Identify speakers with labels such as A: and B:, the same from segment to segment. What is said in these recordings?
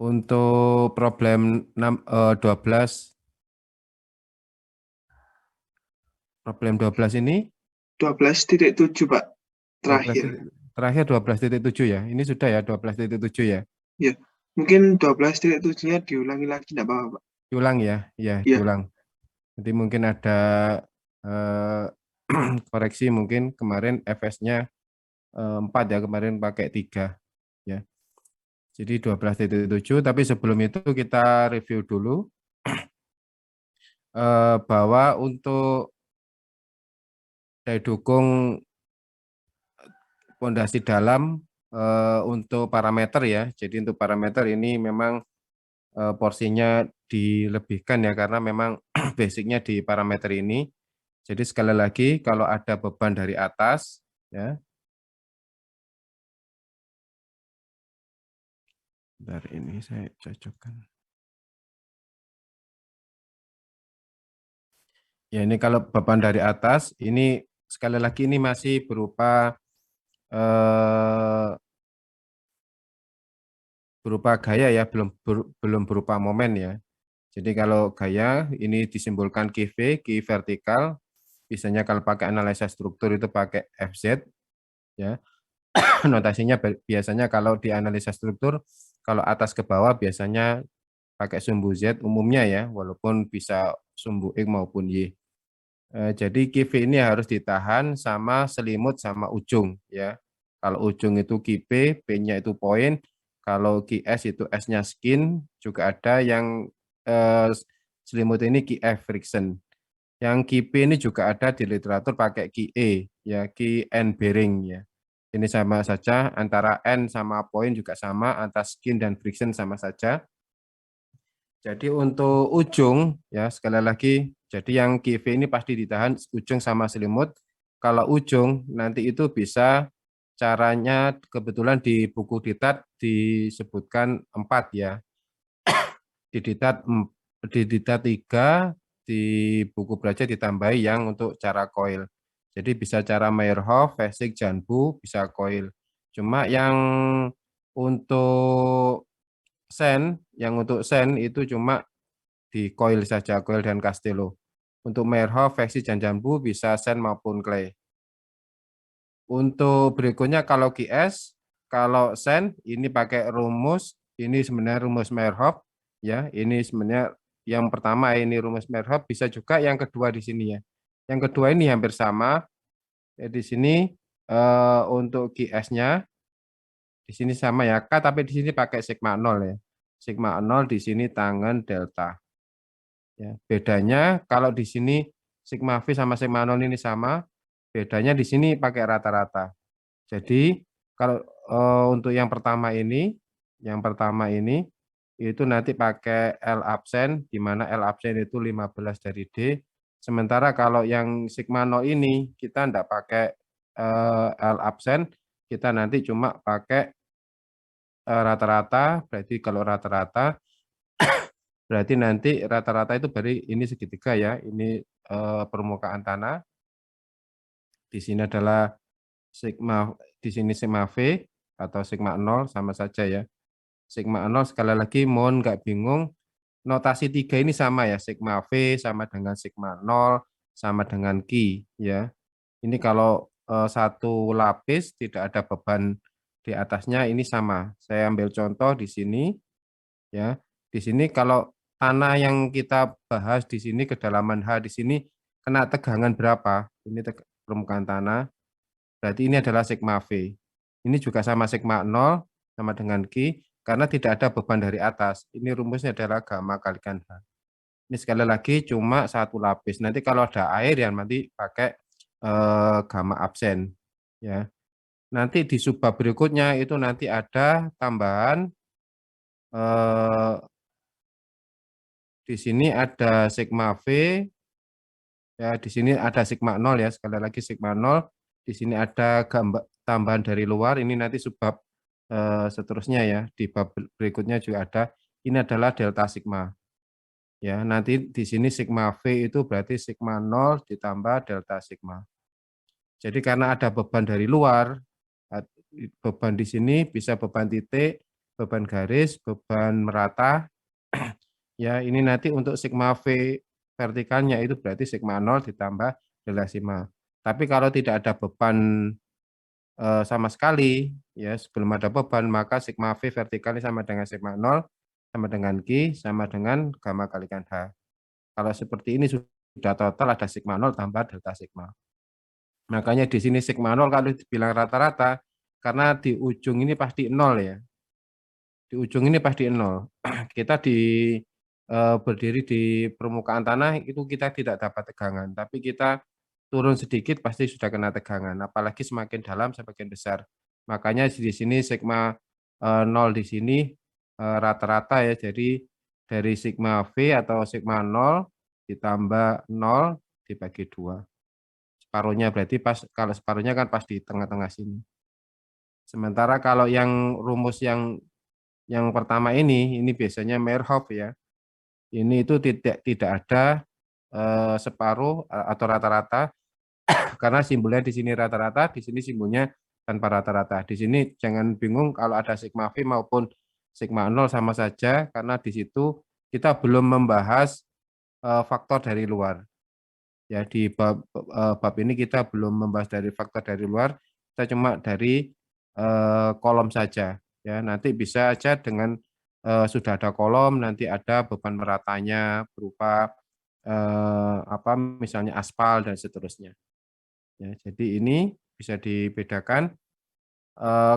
A: Untuk problem 12 ini
B: 12.7 Pak,
A: 12
B: terakhir.
A: terakhir 12.7 ya. Ini sudah ya 12.7 ya.
B: Ya, mungkin 12.7-nya diulangi lagi enggak apa-apa Pak.
A: Diulang ya, ya
B: Ya,
A: diulang. Nanti mungkin ada eh, koreksi mungkin kemarin FS-nya 4 ya, kemarin pakai 3 ya. Jadi 12.7, tapi sebelum itu kita review dulu bahwa untuk daya dukung pondasi dalam untuk parameter ya. Jadi untuk parameter ini memang porsinya dilebihkan ya karena memang basicnya di parameter ini. Jadi sekali lagi kalau ada beban dari atas ya. Dari ini saya cocokkan. Ya ini kalau beban dari atas ini sekali lagi ini masih berupa gaya ya, belum berupa momen ya. Jadi kalau gaya ini disimbolkan QV, Q vertikal, biasanya kalau pakai analisa struktur itu pakai FZ ya. Notasinya biasanya kalau di analisa struktur kalau atas ke bawah biasanya pakai sumbu Z umumnya ya, walaupun bisa sumbu X maupun Y. Jadi QV ini harus ditahan sama selimut sama ujung ya. Kalau ujung itu QP, P-nya itu poin. Kalau QS itu S-nya skin, juga ada yang selimut ini QF friction. Yang QP ini juga ada di literatur pakai QE ya, key end bearing ya. Ini sama saja antara N sama poin juga sama, antara skin dan friction sama saja. Jadi untuk ujung ya sekali lagi, jadi yang QV ini pasti ditahan ujung sama selimut. Kalau ujung nanti itu bisa caranya kebetulan di buku DITAT disebutkan 4 ya. Di DITAT 3 di buku belajar ditambahi yang untuk cara coil. Jadi bisa cara Meyerhof, Fessig, Janbu, bisa coil. Cuma yang untuk sen itu cuma di coil saja, coil dan Castello. Untuk Meyerhof, Fessig, dan Janbu bisa sen maupun clay. Untuk berikutnya kalau GS, kalau sen ini pakai rumus, ini sebenarnya rumus Meyerhof ya. Ini sebenarnya yang pertama ini rumus Meyerhof, bisa juga yang kedua di sini ya. Yang kedua ini hampir sama. Ya, di sini untuk GS-nya di sini sama ya K, tapi di sini pakai sigma 0 ya. Sigma 0 di sini tangen delta. Ya, bedanya kalau di sini sigma V sama sigma 0 ini sama, bedanya di sini pakai rata-rata. Jadi kalau untuk yang pertama ini itu nanti pakai L absen, di mana L absen itu 15 dari D. Sementara kalau yang sigma 0 ini kita enggak pakai L absen, kita nanti cuma pakai rata-rata. Berarti kalau rata-rata berarti nanti rata-rata itu beri ini segitiga ya. Ini permukaan tanah. Di sini adalah sigma, di sini sigma V atau sigma 0 sama saja ya. Sigma 0 sekali lagi mohon nggak bingung, notasi 3 ini sama ya, sigma V sama dengan sigma 0 sama dengan Q ya. Ini kalau satu lapis tidak ada beban di atasnya ini sama. Saya ambil contoh di sini ya. Di sini kalau tanah yang kita bahas di sini kedalaman H di sini kena tegangan berapa? Ini permukaan tanah. Berarti ini adalah sigma V. Ini juga sama sigma 0 sama dengan Q karena tidak ada beban dari atas. Ini rumusnya adalah gamma kalikan H. Ini sekali lagi cuma satu lapis. Nanti kalau ada air yang nanti pakai gamma absen ya. Nanti di subbab berikutnya itu nanti ada tambahan di sini ada sigma V ya, di sini ada sigma 0 ya, sekali lagi sigma 0. Di sini ada tambahan dari luar, ini nanti subbab seterusnya ya, di bab berikutnya juga ada. Ini adalah delta sigma. Ya, nanti di sini sigma V itu berarti sigma 0 ditambah delta sigma. Jadi karena ada beban dari luar, beban di sini bisa beban titik, beban garis, beban merata. Ya, ini nanti untuk sigma V vertikalnya itu berarti sigma 0 ditambah delta sigma. Tapi kalau tidak ada beban sama sekali, ya sebelum ada beban, maka sigma V vertikalnya sama dengan sigma 0, sama dengan Q, sama dengan gamma kalikan H. Kalau seperti ini sudah total ada sigma 0 tambah delta sigma. Makanya di sini sigma 0 kalau dibilang rata-rata, karena di ujung ini pasti 0 ya. Di ujung ini pasti 0. Kita berdiri di permukaan tanah itu kita tidak dapat tegangan, tapi kita turun sedikit pasti sudah kena tegangan, apalagi semakin dalam semakin besar. Makanya di sini sigma 0 di sini rata-rata ya, jadi dari sigma V atau sigma 0 ditambah 0 dibagi 2. Separuhnya berarti pas, kalau separuhnya kan pas di tengah-tengah sini. Sementara kalau yang rumus yang pertama ini biasanya Meyerhof ya. Ini itu tidak ada separuh atau rata-rata karena simbolnya di sini rata-rata, di sini simbolnya tanpa rata-rata. Di sini jangan bingung kalau ada sigma V maupun sigma 0 sama saja karena di situ kita belum membahas faktor dari luar. Ya, di bab ini kita belum membahas dari faktor dari luar, kita cuma dari kolom saja. Ya, nanti bisa aja dengan sudah ada kolom, nanti ada beban meratanya berupa apa misalnya aspal dan seterusnya. Ya, jadi ini bisa dibedakan.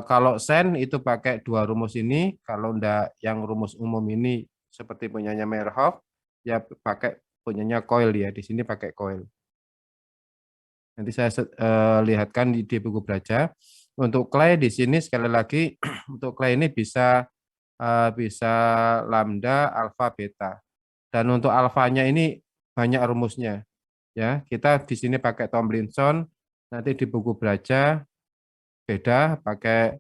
A: Kalau sen itu pakai dua rumus ini, kalau enggak yang rumus umum ini seperti punyanya Meyerhof, ya pakai punyanya coil ya. Di sini pakai coil. Nanti saya lihatkan di buku belajar. Untuk clay di sini sekali lagi untuk clay ini bisa lambda, alfa, beta. Dan untuk alfanya ini banyak rumusnya. Ya, kita di sini pakai Tomlinson. Nanti di buku belajar beda pakai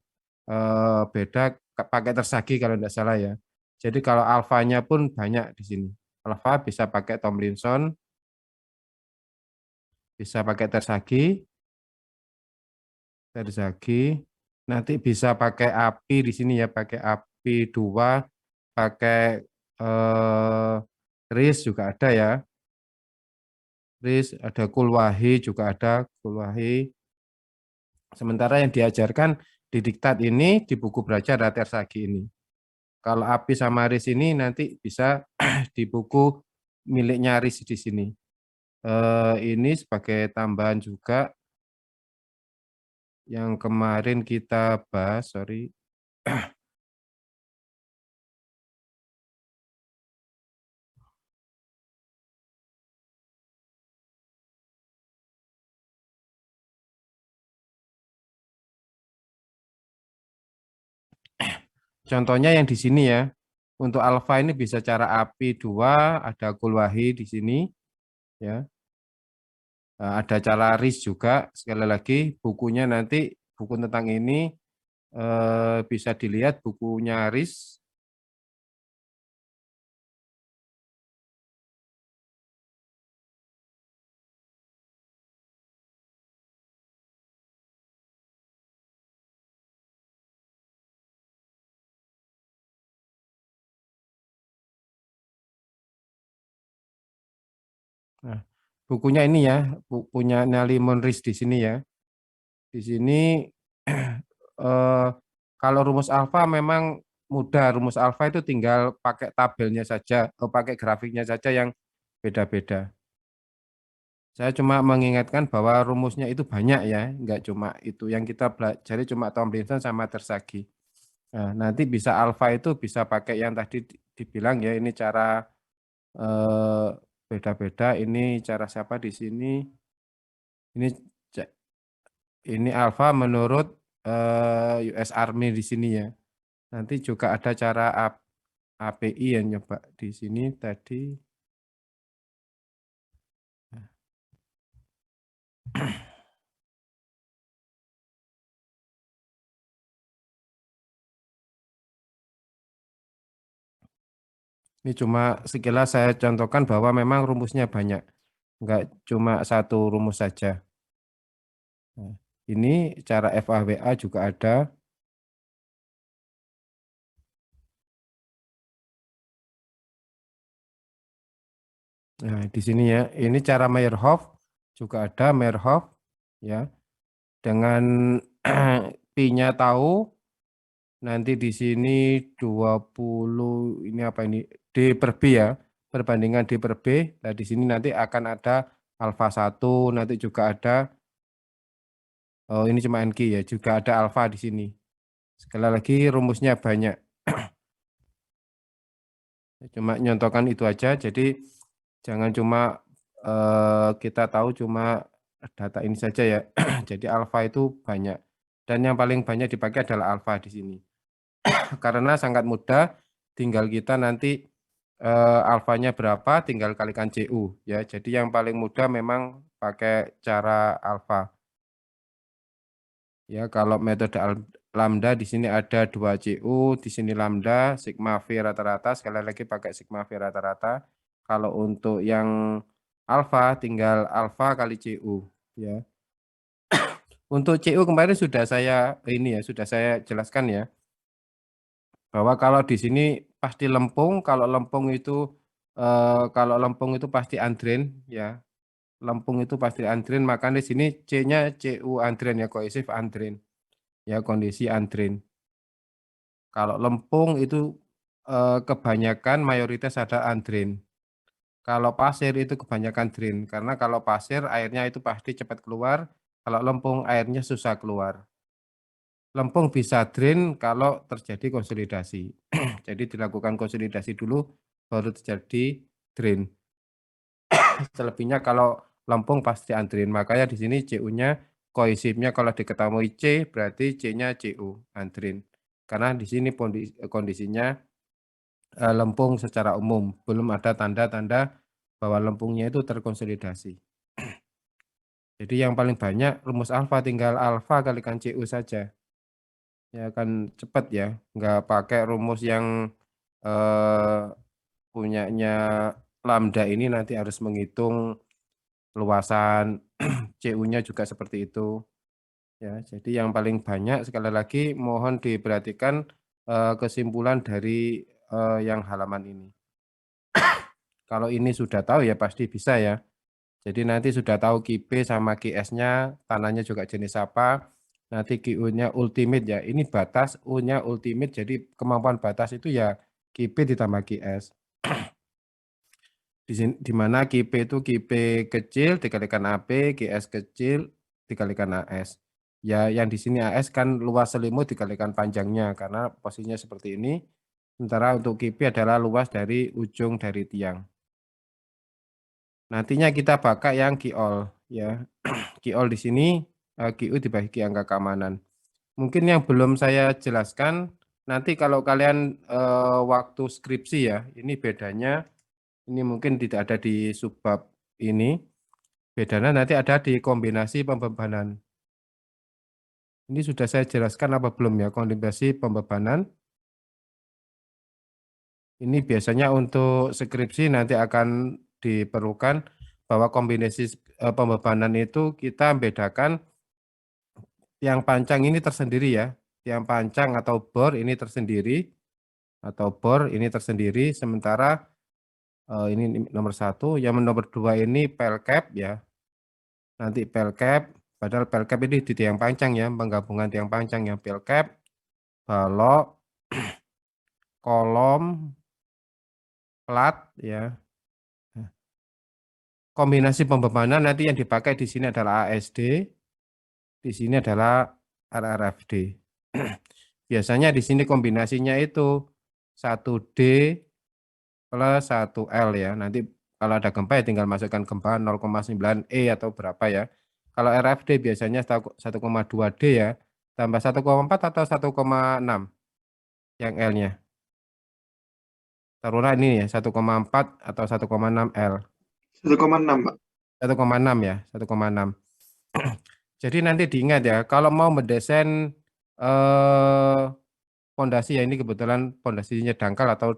A: Tersagi kalau tidak salah ya. Jadi kalau alfanya pun banyak di sini. Alfa bisa pakai Tomlinson, bisa pakai Terzagi. Nanti bisa pakai api di sini ya, pakai api 2, pakai RIS juga ada ya. RIS ada Kulwahi juga ada, Kulwahi. Sementara yang diajarkan di diktat ini di buku belajar ada Tersagi ini. Kalau api sama RIS ini nanti bisa di buku miliknya RIS di sini. Ini sebagai tambahan juga yang kemarin kita bahas, sorry. Contohnya yang di sini ya. Untuk alfa ini bisa cara api 2, ada Kulwahi di sini ya. Ada cara RIS juga. Sekali lagi bukunya nanti buku tentang ini bisa dilihat bukunya RIS. Nah, bukunya ini ya, punya Nalimon RIS di sini ya. Di sini kalau rumus alfa memang mudah. Rumus alfa itu tinggal pakai tabelnya saja, atau pakai grafiknya saja yang beda-beda. Saya cuma mengingatkan bahwa rumusnya itu banyak ya, enggak cuma itu. Yang kita pelajari cuma Tomlinson sama Tersagi. Nah, nanti bisa alfa itu bisa pakai yang tadi dibilang ya, ini cara eh, beda-beda. Ini cara siapa di sini? Ini ini alfa menurut US Army di sini ya. Nanti juga ada cara API yang nyoba di sini tadi. Ini cuma sekilas saya contohkan bahwa memang rumusnya banyak. Enggak cuma satu rumus saja. Nah, ini cara FAWA juga ada. Nah, di sini ya, ini cara Meyerhof juga ada Meyerhof ya. Dengan Pi-nya tahu, nanti di sini 20 ini apa ini? D per B ya. Perbandingan D per B. Nah, di sini nanti akan ada alfa 1, nanti juga ada oh ini cuma NQ ya, juga ada alfa di sini. Sekali lagi rumusnya banyak. Cuma nyontohkan itu aja, jadi jangan cuma kita tahu cuma data ini saja ya. Jadi alfa itu banyak. Dan yang paling banyak dipakai adalah alfa di sini. Karena sangat mudah, tinggal kita nanti alfanya berapa, tinggal kalikan CU ya. Jadi yang paling mudah memang pakai cara alfa. Ya, kalau metode lambda di sini ada 2 CU, di sini lambda, sigma V rata-rata, sekali lagi pakai sigma V rata-rata. Kalau untuk yang alfa tinggal alfa kali CU ya. Untuk CU kemarin sudah saya jelaskan ya. Bahwa kalau di sini pasti lempung, kalau lempung itu pasti andrain ya. Lempung itu pasti andrain, maka di sini C-nya CU andrain ya, cohesive andrain. Ya, kondisi andrain. Kalau lempung itu kebanyakan mayoritas ada andrain. Kalau pasir itu kebanyakan drain, karena kalau pasir airnya itu pasti cepat keluar, kalau lempung airnya susah keluar. Lempung bisa drain kalau terjadi konsolidasi. Jadi dilakukan konsolidasi dulu, baru terjadi drain. Selebihnya kalau lempung pasti andrain. Makanya di sini CU-nya, kohesifnya kalau diketahui C, berarti C-nya CU, andrain. Karena di sini kondisinya lempung secara umum, belum ada tanda-tanda bahwa lempungnya itu terkonsolidasi. Jadi yang paling banyak rumus alfa tinggal alfa kalikan CU saja. Ya akan cepat ya, nggak pakai rumus yang punyanya lambda ini nanti harus menghitung luasan CU-nya juga seperti itu. Ya, jadi yang paling banyak sekali lagi mohon diperhatikan kesimpulan dari yang halaman ini. Kalau ini sudah tahu ya pasti bisa ya. Jadi nanti sudah tahu QP sama QS-nya, tanahnya juga jenis apa. Nanti QU-nya ultimate ya. Ini batas, U-nya ultimate. Jadi kemampuan batas itu ya QP ditambah QS. Di mana QP itu QP kecil dikalikan AP, QS kecil dikalikan AS. Ya yang di sini AS kan luas selimut dikalikan panjangnya karena posisinya seperti ini. Sementara untuk QP adalah luas dari ujung dari tiang. Nantinya kita pakai yang Q-all ya. Q-all di sini QU dibagi angka keamanan. Mungkin yang belum saya jelaskan nanti kalau kalian waktu skripsi ya, ini bedanya ini mungkin tidak ada di subbab ini. Bedanya nanti ada di kombinasi pembebanan. Ini sudah saya jelaskan apa belum ya kombinasi pembebanan? Ini biasanya untuk skripsi nanti akan diperlukan bahwa kombinasi pembebanan itu kita bedakan tiang pancang ini tersendiri ya. Tiang pancang atau bor ini tersendiri sementara ini nomor 1, yang nomor 2 ini pel cap ya. Nanti pel cap, padahal pel cap ini di tiang pancang ya, penggabungan tiang pancang yang pel cap, balok, kolom, plat ya. Kombinasi pembebanan nanti yang dipakai di sini adalah ASD, di sini adalah RRFD. Biasanya di sini kombinasinya itu 1D plus 1L ya. Nanti kalau ada gempa ya tinggal masukkan gempa 0,9 E atau berapa ya. Kalau RFD biasanya 1,2 D ya, tambah 1,4 atau 1,6 yang L-nya. Taruhlah ini ya 1,4 atau 1,6 L.
B: 1,6, Pak.
A: 1,6 ya, 1,6. Jadi nanti diingat ya, kalau mau mendesain fondasi ya ini kebetulan fondasinya dangkal atau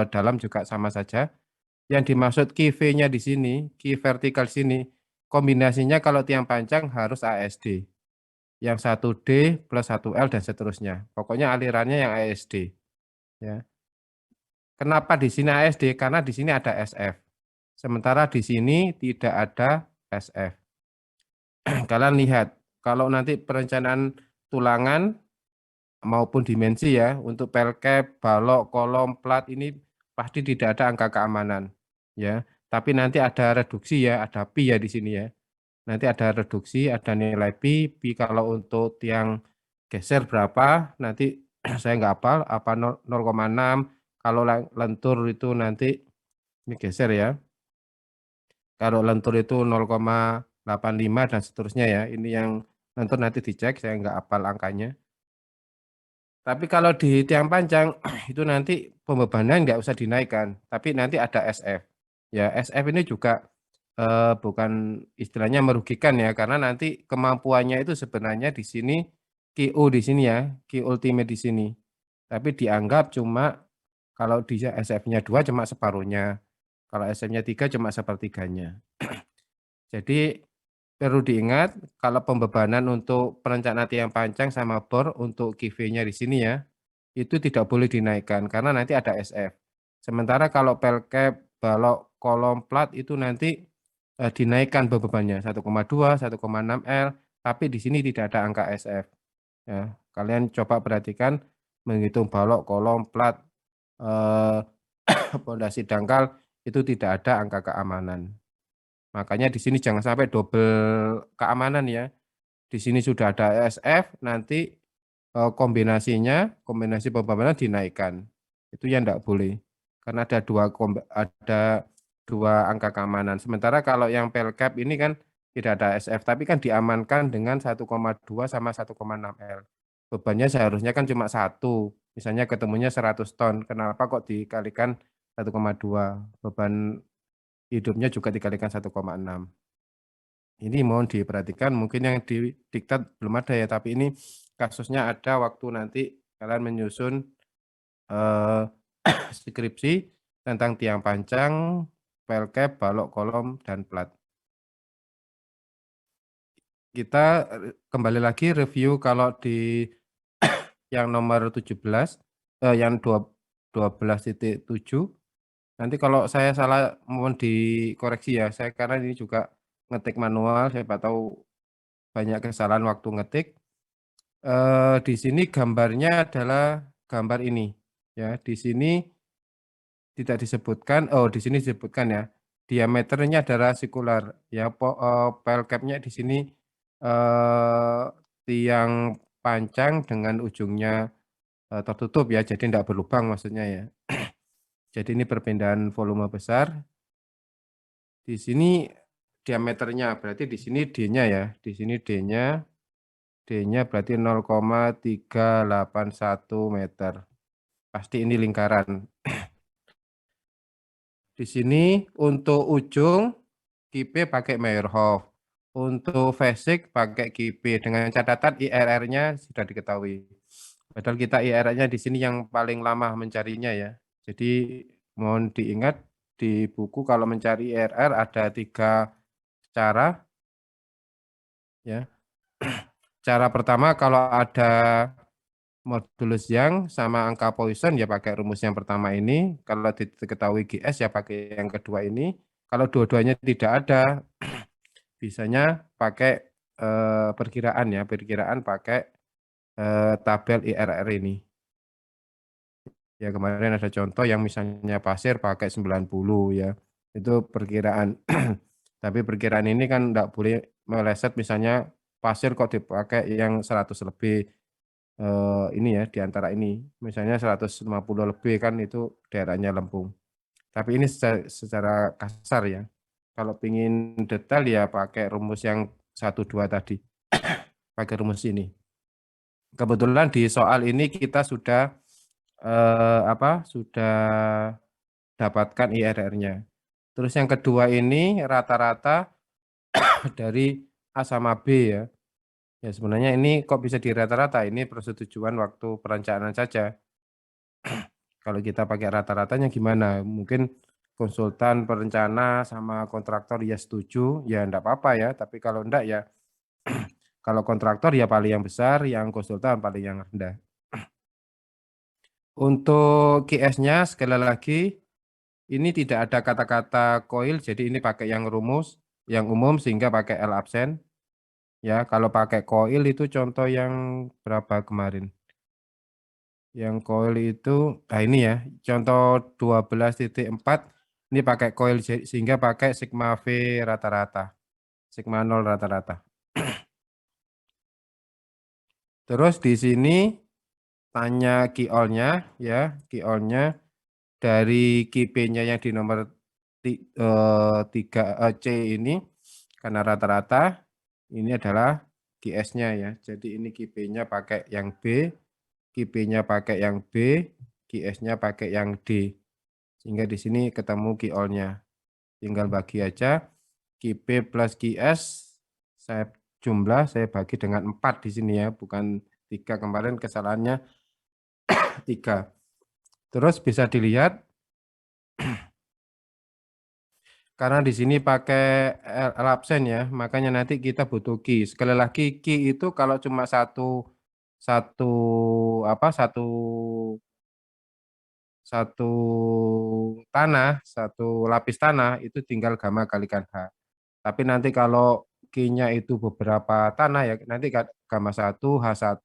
A: dalam juga sama saja. Yang dimaksud key V-nya di sini, key vertikal sini, kombinasinya kalau tiang panjang harus ASD. Yang 1D plus 1L dan seterusnya. Pokoknya alirannya yang ASD. Ya. Kenapa di sini ASD? Karena di sini ada SF. Sementara di sini tidak ada SF. Kalian lihat, kalau nanti perencanaan tulangan maupun dimensi ya, untuk pelcap, balok, kolom, plat ini pasti tidak ada angka keamanan ya. Tapi nanti ada reduksi ya, ada pi ya di sini ya. Nanti ada reduksi, ada nilai pi, pi kalau untuk tiang geser berapa, nanti saya nggak hafal, apa 0,6, kalau lentur itu nanti, ini geser ya, kalau lentur itu 0,85 dan seterusnya ya, ini yang lentur nanti dicek, saya nggak hafal angkanya. Tapi kalau di tiang panjang itu nanti pembebanan nggak usah dinaikkan, tapi nanti ada SF. Ya, SF ini juga bukan istilahnya merugikan ya, karena nanti kemampuannya itu sebenarnya di sini QU di sini ya, Q ultimate di sini. Tapi dianggap cuma kalau di SF-nya 2 cuma separuhnya, kalau SF-nya 3 cuma sepertiganya. Jadi perlu diingat kalau pembebanan untuk perencanaan tiang panjang sama bor untuk QV-nya di sini ya, itu tidak boleh dinaikkan karena nanti ada SF. Sementara kalau pelcap, balok, kolom, plat itu nanti dinaikkan bebannya 1,2, 1,6 L, tapi di sini tidak ada angka SF. Ya, kalian coba perhatikan menghitung balok, kolom, plat, pondasi dangkal itu tidak ada angka keamanan. Makanya di sini jangan sampai double keamanan ya. Di sini sudah ada SF, nanti kombinasi pembebanan dinaikkan. Itu yang tidak boleh. Karena ada dua angka keamanan. Sementara kalau yang pelcap ini kan tidak ada SF, tapi kan diamankan dengan 1,2 sama 1,6 L. Bebannya seharusnya kan cuma 1. Misalnya ketemunya 100 ton. Kenapa kok dikalikan 1,2? Beban hidupnya juga dikalikan 1,6. Ini mohon diperhatikan, mungkin yang di diktat belum ada ya, tapi ini kasusnya ada waktu nanti kalian menyusun skripsi tentang tiang panjang, pelcap, balok, kolom, dan plat. Kita kembali lagi review kalau di yang nomor 17, yang 12.7. Nanti kalau saya salah mohon dikoreksi ya, saya karena ini juga ngetik manual, siapa tahu banyak kesalahan waktu ngetik. Di sini gambarnya adalah gambar ini ya. Di sini tidak disebutkan, oh di sini disebutkan ya. Diameternya adalah sikular ya. Pelcapnya di sini tiang panjang dengan ujungnya tertutup ya, jadi tidak berlubang maksudnya ya. Jadi ini perpindahan volume besar. Di sini diameternya berarti di sini D-nya ya. Di sini D-nya berarti 0,381 meter. Pasti ini lingkaran. Di sini untuk ujung kipe pakai Meyerhof. Untuk basic pakai kipe dengan catatan IRR-nya sudah diketahui. Padahal kita IRR-nya di sini yang paling lama mencarinya ya. Jadi mohon diingat di buku kalau mencari IRR ada 3 cara ya. Cara pertama kalau ada modulus yang sama angka Poisson ya pakai rumus yang pertama ini. Kalau diketahui GS ya pakai yang kedua ini. Kalau dua-duanya tidak ada, bisanya pakai perkiraan ya. Perkiraan pakai tabel IRR ini. Ya kemarin ada contoh yang misalnya pasir pakai 90 ya. Itu perkiraan. Tapi perkiraan ini kan enggak boleh meleset misalnya pasir kok dipakai yang 100 lebih. Ini ya di antara ini. Misalnya 150 lebih kan itu daerahnya lempung. Tapi ini secara kasar ya. Kalau ingin detail ya pakai rumus yang 1, 2 tadi. Pakai rumus ini. Kebetulan di soal ini kita sudah sudah dapatkan IRR-nya. Terus yang kedua ini rata-rata dari A sama B ya. Ya sebenarnya ini kok bisa di rata-rata, ini persetujuan waktu perencanaan saja. Kalau kita pakai rata-ratanya gimana? Mungkin konsultan perencana sama kontraktor ya setuju, ya enggak apa-apa ya. Tapi kalau enggak ya, kalau kontraktor ya paling yang besar, yang konsultan paling yang rendah. Untuk QS-nya sekali lagi, Ini tidak ada kata-kata coil, jadi ini pakai yang rumus, yang umum sehingga pakai L absen. Ya, kalau pakai coil itu contoh yang berapa kemarin? Yang coil itu, nah ini ya, contoh 12.4, ini pakai coil sehingga pakai sigma V rata-rata, sigma 0 rata-rata. Terus di sini tanya key all-nya ya, key all-nya dari KP-nya yang di nomor 3 C ini karena rata-rata ini adalah QS-nya ya. Jadi ini KP-nya pakai yang B, KP-nya pakai yang B, QS-nya pakai yang D. Sehingga di sini ketemu key all-nya. Tinggal bagi aja KP plus QS saya jumlah saya bagi dengan 4 di sini ya, bukan 3. Kemarin kesalahannya 3. Terus bisa dilihat karena di sini pakai L absen ya, makanya nanti kita butuh key. Sekali lagi key itu kalau cuma satu satu lapis tanah itu tinggal gamma kalikan H. Tapi nanti kalau key-nya itu beberapa tanah ya, nanti gamma 1, H1,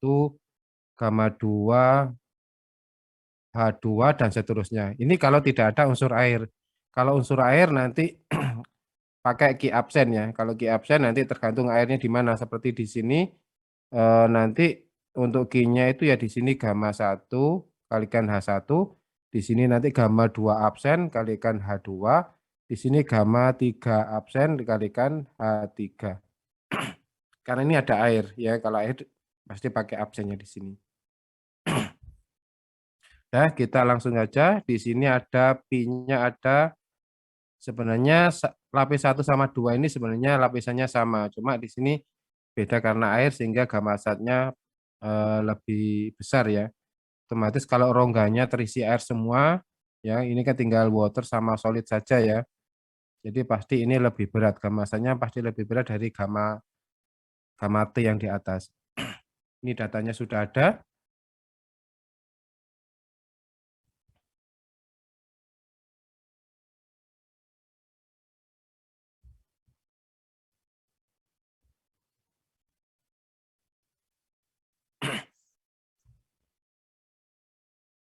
A: gamma 2, H2 dan seterusnya. Ini kalau tidak ada unsur air. Kalau unsur air nanti pakai key absen ya. Kalau key absen nanti tergantung airnya di mana. Seperti di sini nanti untuk key-nya itu ya di sini gamma 1 kalikan H1, di sini nanti gamma 2 absen kalikan H2, di sini gamma 3 absen dikalikan H3. Karena ini ada air ya, kalau air pasti pakai absennya di sini. Nah, kita langsung aja. Di sini ada pi-nya ada sebenarnya lapis 1 sama 2 ini sebenarnya lapisannya sama, cuma di sini beda karena air sehingga gamma satnya lebih besar ya. Otomatis kalau rongganya terisi air semua, ya ini kan tinggal water sama solid saja ya. Jadi pasti ini lebih berat, gamma satnya pasti lebih berat dari gamma T yang di atas. Ini datanya sudah ada.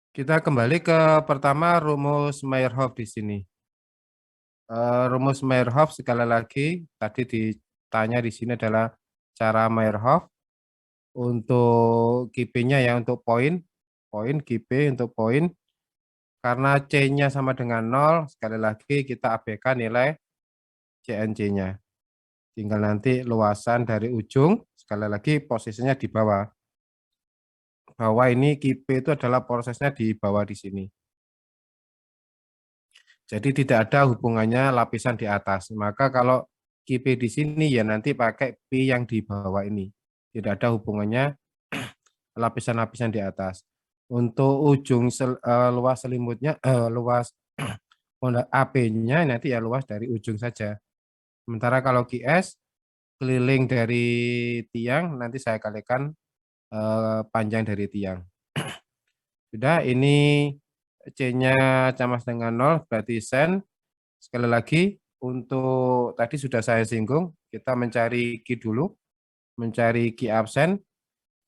A: Kita kembali ke pertama rumus Meyerhof di sini. Rumus Meyerhof sekali lagi tadi ditanya di sini adalah cara Meyerhof untuk KP-nya ya, untuk poin KP untuk poin karena C-nya sama dengan 0, sekali lagi kita abaikan nilai CNC-nya. Tinggal nanti luasan dari ujung, sekali lagi posisinya di bawah. Bawah ini KP itu adalah prosesnya di bawah di sini. Jadi tidak ada hubungannya lapisan di atas. Maka kalau KP di sini ya nanti pakai P yang di bawah ini. Tidak ada hubungannya lapisan-lapisan di atas. Untuk ujung luas selimutnya, luas AP-nya nanti ya luas dari ujung saja. Sementara kalau QS keliling dari tiang nanti saya kalikan panjang dari tiang. Sudah, ini C-nya sama dengan 0, berarti sen. Sekali lagi, untuk tadi sudah saya singgung, kita mencari Q dulu, mencari Q absen.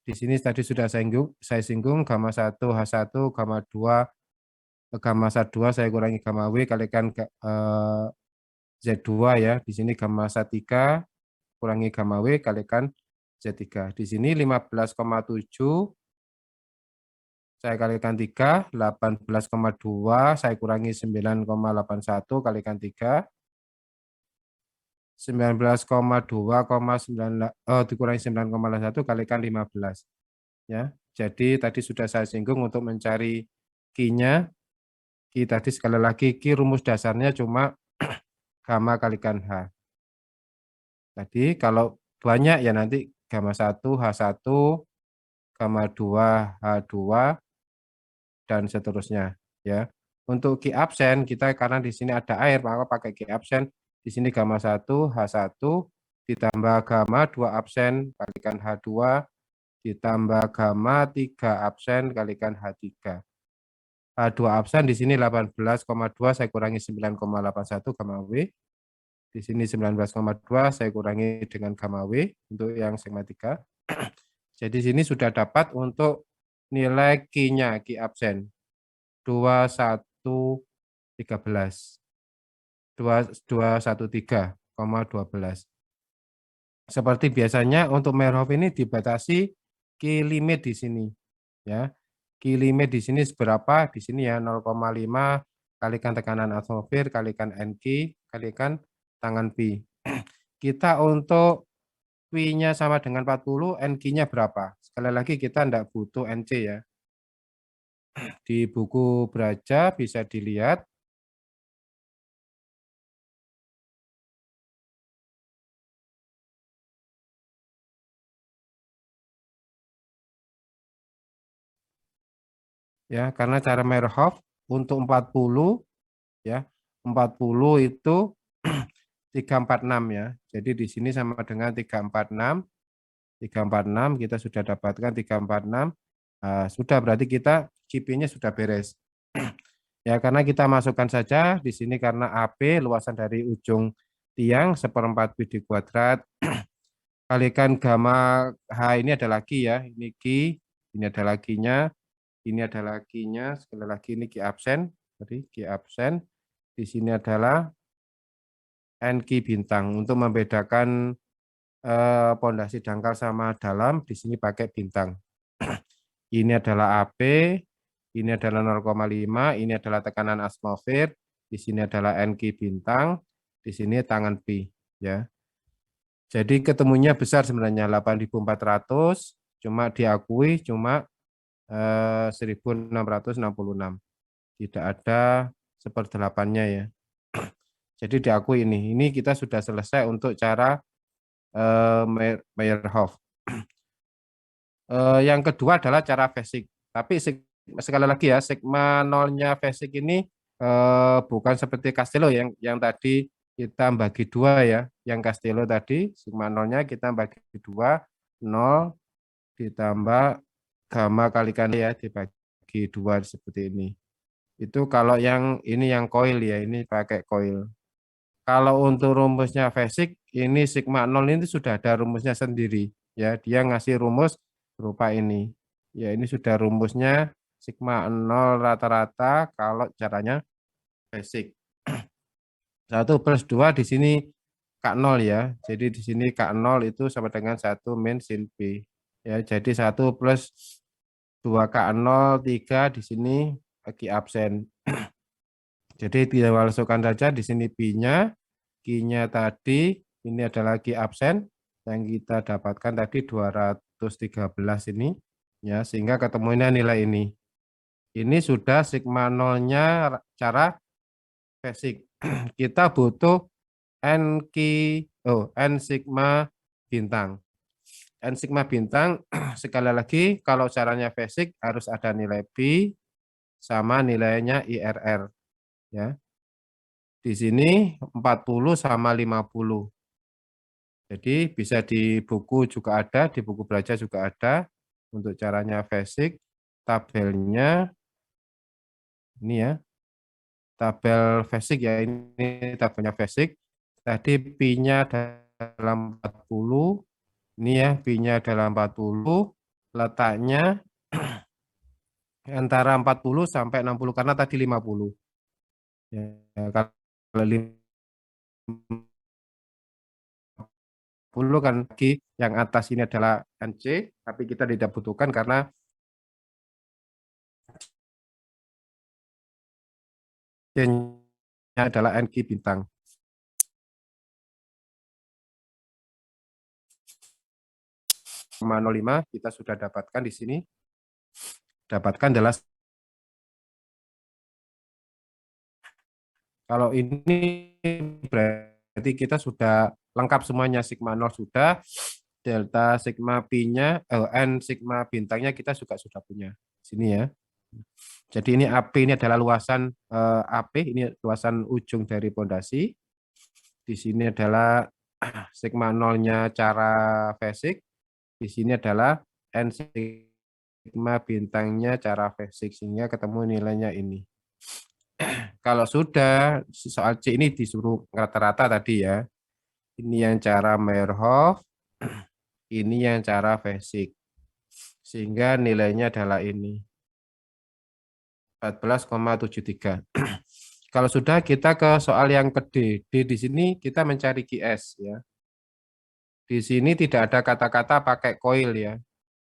A: Di sini tadi sudah saya singgung gamma 1, H1, gamma 2, gamma S2 saya kurangi gamma W kalikan Z2 ya. Di sini gamma S3 kurangi gamma W kalikan Z3. Di sini 15,7 saya kalikan 3, 18,2 saya kurangi 9,81 kalikan 3, 19,2,9 dikurangi 9,1 kalikan 15 ya. Jadi tadi sudah saya singgung untuk mencari Q-nya. Q tadi sekali lagi Q rumus dasarnya cuma gamma kalikan H. Tadi kalau banyak ya nanti gamma 1 H1, gamma 2 H2 dan seterusnya ya. Untuk Q absen kita karena di sini ada air maka pakai Q absen. Di sini gamma 1 H1 ditambah gamma 2 absen kalikan H2 ditambah gamma 3 absen kalikan H3. Dua absen di sini 18,2 saya kurangi 9,81 gamma W. Di sini 19,2 saya kurangi dengan gamma W untuk yang sigmatika. Jadi sini sudah dapat untuk nilai Q-nya, Q absen 2113. 213,12. Seperti biasanya untuk Merhof ini dibatasi key limit di sini ya. Key limit di sini seberapa? Di sini ya 0,5 kalikan tekanan atmosfer kalikan NQ kalikan tangan pi. Kita untuk Q-nya sama dengan 40, NQ-nya berapa? Sekali lagi kita tidak butuh NC ya. Di buku Braja bisa dilihat. Ya, karena cara Merhof untuk 40 ya. 40 itu 346 ya. Jadi di sini sama dengan 346. 346 kita sudah dapatkan 346. Sudah berarti kita KP-nya sudah beres. Ya, karena kita masukkan saja di sini karena AP luasan dari ujung tiang 1/4 pi di kuadrat kalikan gamma H ini ada lagi ya. Ini Q, ini ada laginya. Ini ada laginya, sekali lagi ini Q absen, tadi Q absen. Di sini adalah NQ bintang untuk membedakan pondasi dangkal sama dalam, di sini pakai bintang. Ini adalah AP, ini adalah 0,5, ini adalah tekanan atmosfer, di sini adalah NQ bintang, di sini tangan pi ya. Jadi ketemunya besar sebenarnya 8.400, cuma diakui cuma 1.666. Tidak ada 1/8-nya ya. Jadi diakui ini kita sudah selesai untuk cara Meyerhof. Yang kedua adalah cara phasing. Tapi sekali lagi ya, sigma nolnya phasing ini bukan seperti Castello yang tadi kita bagi dua ya. Yang Castello tadi sigma nolnya kita bagi dua, 0 ditambah gamma kalikan ya dibagi dua seperti ini. Itu kalau yang ini yang coil ya, ini pakai coil. Kalau untuk rumusnya phasing ini sigma 0 ini sudah ada rumusnya sendiri ya. Dia ngasih rumus berupa ini. Ya, ini sudah rumusnya sigma 0 rata-rata kalau caranya phasing. 1+2 di sini K0 ya. Jadi di sini K0 itu sama dengan 1 min sin B. Ya, jadi 1 plus 2 K0 3 di sini bagi absen. Jadi tidak masukkan saja di sini pi-nya, Q-nya tadi ini adalah Q absen yang kita dapatkan tadi 213 ini ya, sehingga ketemunya nilai ini. Ini sudah sigma nolnya cara phasing. Kita butuh N sigma bintang. N sigma bintang sekali lagi kalau caranya phasing harus ada nilai pi sama nilainya IRR ya. Di sini 40 sama 50. Jadi bisa di buku juga ada, di buku belajar juga ada untuk caranya phasing. Tabelnya ini ya. Tabel phasing ya, ini tabelnya phasing. Tadi pi-nya dalam 40. Ini ya, pi-nya dalam 40. Letaknya antara 40 sampai 60 karena tadi 50. Ya, kalau 50 kan lagi yang atas ini adalah NC, tapi kita tidak butuhkan karena C-nya adalah NQ bintang. Koma 05 kita sudah dapatkan di sini. Dapatkan adalah kalau ini berarti kita sudah lengkap semuanya, sigma 0 sudah, delta sigma pi-nya, n sigma bintangnya kita juga sudah punya. Sini ya. Jadi ini AP ini adalah luasan AP, ini luasan ujung dari pondasi. Di sini adalah sigma nolnya cara phasing. Di sini adalah N sigma bintangnya cara basic, sehingga ketemu nilainya ini. Kalau sudah, soal C ini disuruh rata-rata tadi ya. Ini yang cara Meyerhof, ini yang cara basic. Sehingga nilainya adalah ini. 14,73. Kalau sudah, kita ke soal yang ke D. D di sini kita mencari QS ya. Di sini tidak ada kata-kata pakai coil ya.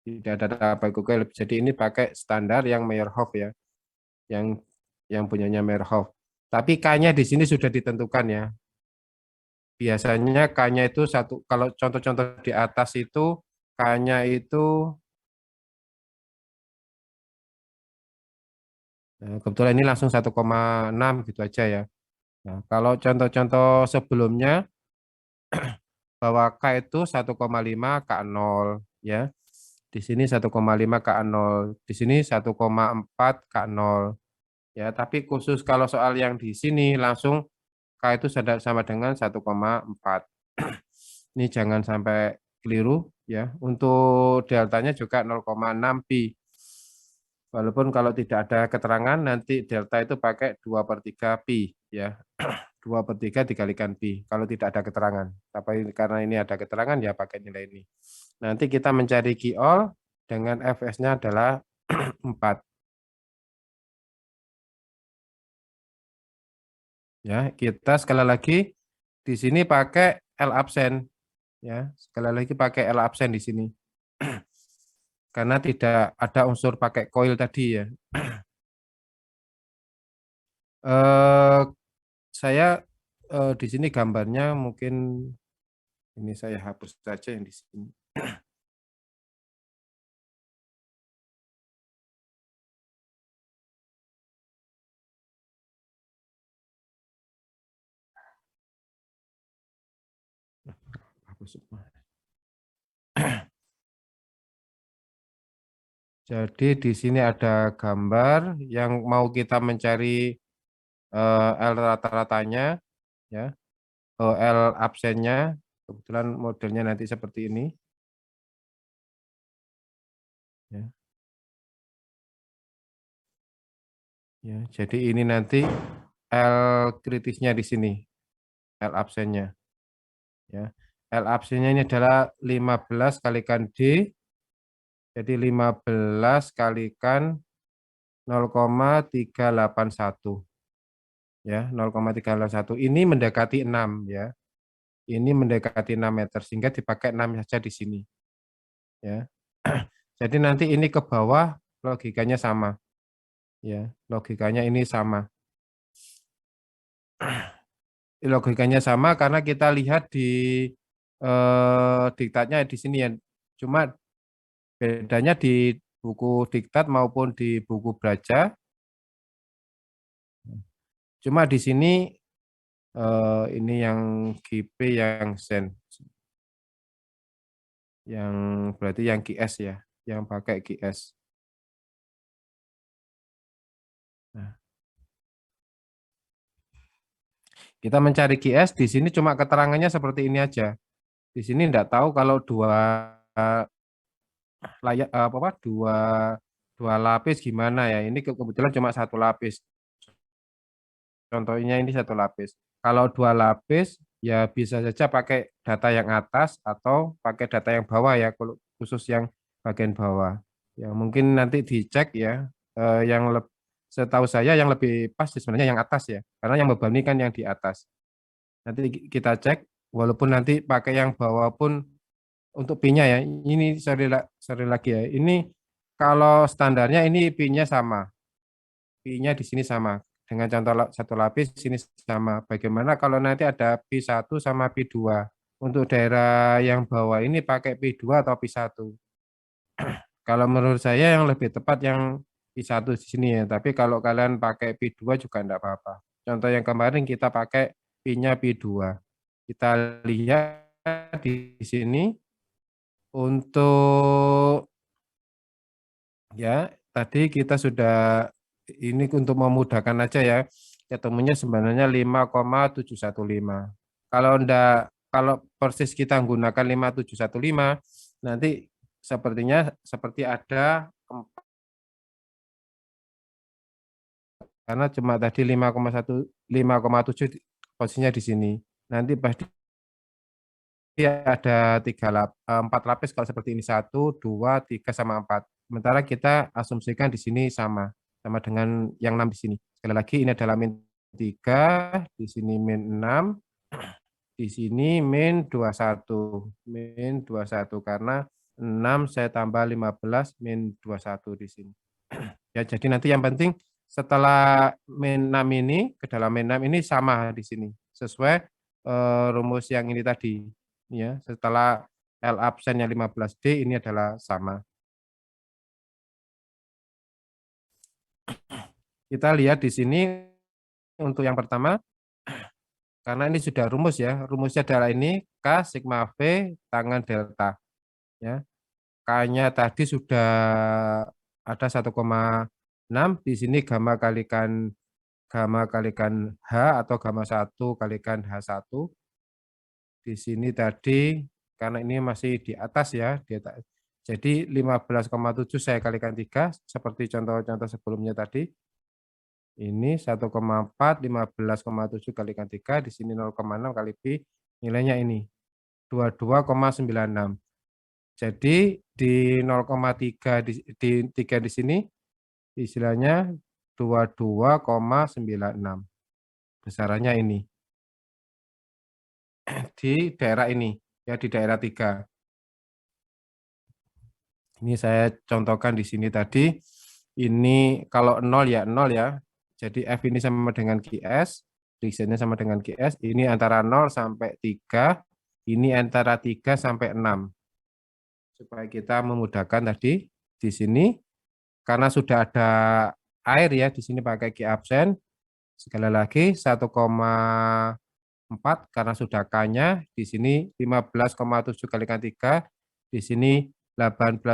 A: Tidak ada kata pakai coil. Jadi ini pakai standar yang Meyerhof ya. Yang punyanya Meyerhof. Tapi K-nya di sini sudah ditentukan ya. Biasanya K-nya itu satu, kalau contoh-contoh di atas itu K-nya itu kebetulan ini langsung 1,6 gitu aja ya. Nah, kalau contoh-contoh sebelumnya bahwa K itu 1,5 K0 ya. Di sini 1,5 K0, di sini 1,4 K0 ya. Tapi khusus kalau soal yang di sini langsung K itu sama dengan 1,4. Ini jangan sampai keliru ya. Untuk deltanya juga 0,6 pi. Walaupun kalau tidak ada keterangan nanti delta itu pakai 2/3 pi ya. 2/3 dikalikan pi kalau tidak ada keterangan. Tapi karena ini ada keterangan ya pakai nilai ini. Nanti kita mencari Q-all dengan Fs-nya adalah 4. Ya, kita sekali lagi di sini pakai L absen ya. Sekali lagi pakai L absen di sini. Karena tidak ada unsur pakai coil tadi ya. Saya di sini gambarnya mungkin ini saya hapus saja yang di sini. Hapus semua. Jadi di sini ada gambar yang mau kita mencari L rata-ratanya ya. L absennya, kebetulan modelnya nanti seperti ini. Ya. Ya, jadi ini nanti L kritisnya di sini, L absennya. Ya. L absennya ini adalah 15 kalikan D, jadi 15 kalikan 0,381. Ya, 0,381. Ini mendekati 6 ya. Ini mendekati 6 meter sehingga dipakai 6 saja di sini. Ya. Jadi nanti ini ke bawah logikanya sama. Ya, logikanya ini sama. Logikanya sama karena kita lihat di diktatnya di sini ya. Cuma bedanya di buku diktat maupun di buku belajar. Cuma di sini ini yang GP yang sen. Yang berarti yang QS ya, yang pakai QS. Nah, kita mencari QS di sini cuma keterangannya seperti ini aja. Di sini tidak tahu kalau dua lapis gimana ya. Ini kebetulan cuma satu lapis. Contohnya ini satu lapis. Kalau dua lapis ya bisa saja pakai data yang atas atau pakai data yang bawah ya, khusus yang bagian bawah. Ya mungkin nanti dicek ya. Yang setahu saya yang lebih pas sebenarnya yang atas ya, karena yang beban ini kan yang di atas. Nanti kita cek, walaupun nanti pakai yang bawah pun untuk pi-nya ya. Ini sorry lagi ya. Ini kalau standarnya ini pi-nya sama. Pi-nya di sini sama. Dengan contoh satu lapis sini sama. Bagaimana kalau nanti ada pi1 sama pi2? Untuk daerah yang bawah ini pakai pi2 atau pi1? Kalau menurut saya yang lebih tepat yang pi1 di sini ya. Tapi kalau kalian pakai pi2 juga enggak apa-apa. Contoh yang kemarin kita pakai pi-nya pi2. Kita lihat di sini untuk ya tadi kita sudah ini untuk memudahkan aja ya. Ketemunya sebenarnya 5,715. Kalau persis kita menggunakan 5,715 nanti sepertinya seperti ada karena cuma tadi 5,7 posisinya di sini. Nanti pasti ada 4 lapis kalau seperti ini, 1, 2, 3, sama 4. Sementara kita asumsikan di sini sama dengan yang 6 di sini. Sekali lagi ini adalah min 3, di sini min 6, di sini min 21 karena 6 saya tambah 15 min 21 di sini. Ya, jadi nanti yang penting setelah min 6 ini, ke dalam min 6 ini sama di sini, sesuai rumus yang ini tadi. Ya, setelah L absen yang 15D ini adalah sama. Kita lihat di sini untuk yang pertama, karena ini sudah rumus ya, rumusnya adalah ini K sigma V tangan delta. Ya, K-nya tadi sudah ada 1,6, di sini gamma kalikan H atau gamma 1 kalikan H1. Di sini tadi karena ini masih di atas ya, jadi 15,7 saya kalikan 3 seperti contoh-contoh sebelumnya tadi. Ini 1,4, 15,7 kalikan 3, di sini 0,6 kali pi, nilainya ini 22,96. Jadi di 0,3 di 3 di sini istilahnya 22,96. Besarannya ini. Di daerah ini, ya di daerah 3. Ini saya contohkan di sini tadi, ini kalau 0 ya 0 ya, jadi F ini sama dengan QS, reaction-nya sama dengan QS, ini antara 0 sampai 3, ini antara 3 sampai 6. Supaya kita memudahkan tadi, di sini, karena sudah ada air ya, di sini pakai Q absen, sekali lagi 1,4 karena sudah K-nya, di sini 15,7 kalikan 3, di sini 18,2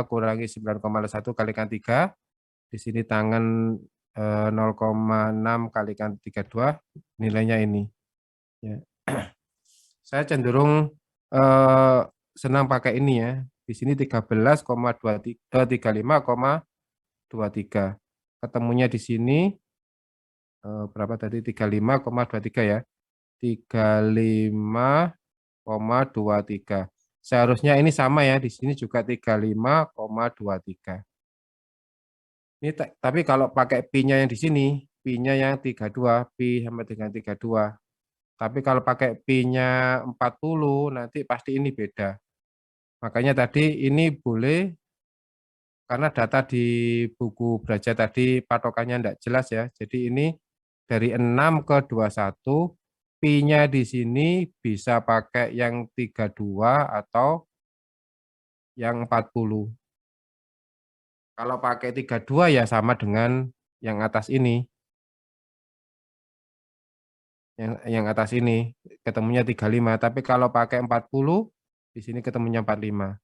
A: kurangi 9,1 kalikan 3, di sini tangan 0,6 kalikan 32, nilainya ini. Ya. Saya cenderung senang pakai ini ya, di sini 35,23. Ketemunya di sini berapa tadi? 35,23 ya. 35,23. Seharusnya ini sama ya, di sini juga 35,23. Ini tapi kalau pakai pi-nya yang di sini, pi-nya yang 32, pi sama dengan 32. Tapi kalau pakai pi-nya 40 nanti pasti ini beda. Makanya tadi ini boleh karena data di buku belajar tadi patokannya tidak jelas ya. Jadi ini dari 6 ke 21, pi-nya di sini bisa pakai yang 32 atau yang 40. Kalau pakai 32 ya sama dengan yang atas ini. Yang atas ini ketemunya 35, tapi kalau pakai 40 di sini ketemunya 45.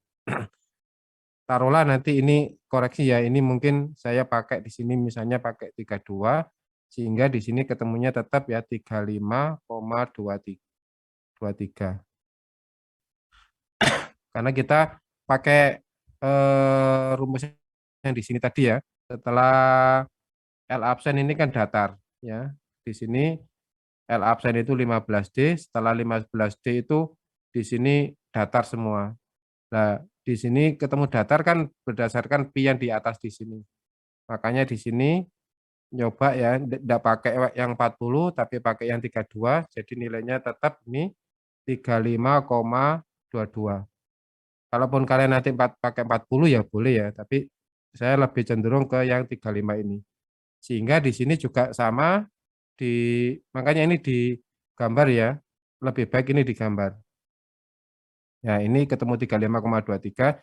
A: Taruhlah nanti ini koreksi ya, ini mungkin saya pakai di sini misalnya pakai 32 sehingga di sini ketemunya tetap ya 35,23. Karena kita pakai rumus yang di sini tadi ya. Setelah L absen ini kan datar ya. Di sini L absen itu 15D, setelah 15D itu di sini datar semua. Nah, di sini ketemu datar kan berdasarkan pi yang di atas di sini. Makanya di sini nyoba ya, tidak pakai yang 40 tapi pakai yang 32, jadi nilainya tetap ini 35,22. Kalaupun kalian nanti pakai 40 ya boleh ya, tapi saya lebih cenderung ke yang 35 ini. Sehingga di sini juga sama, makanya ini digambar ya, lebih baik ini digambar. Ya, ini ketemu 35,23,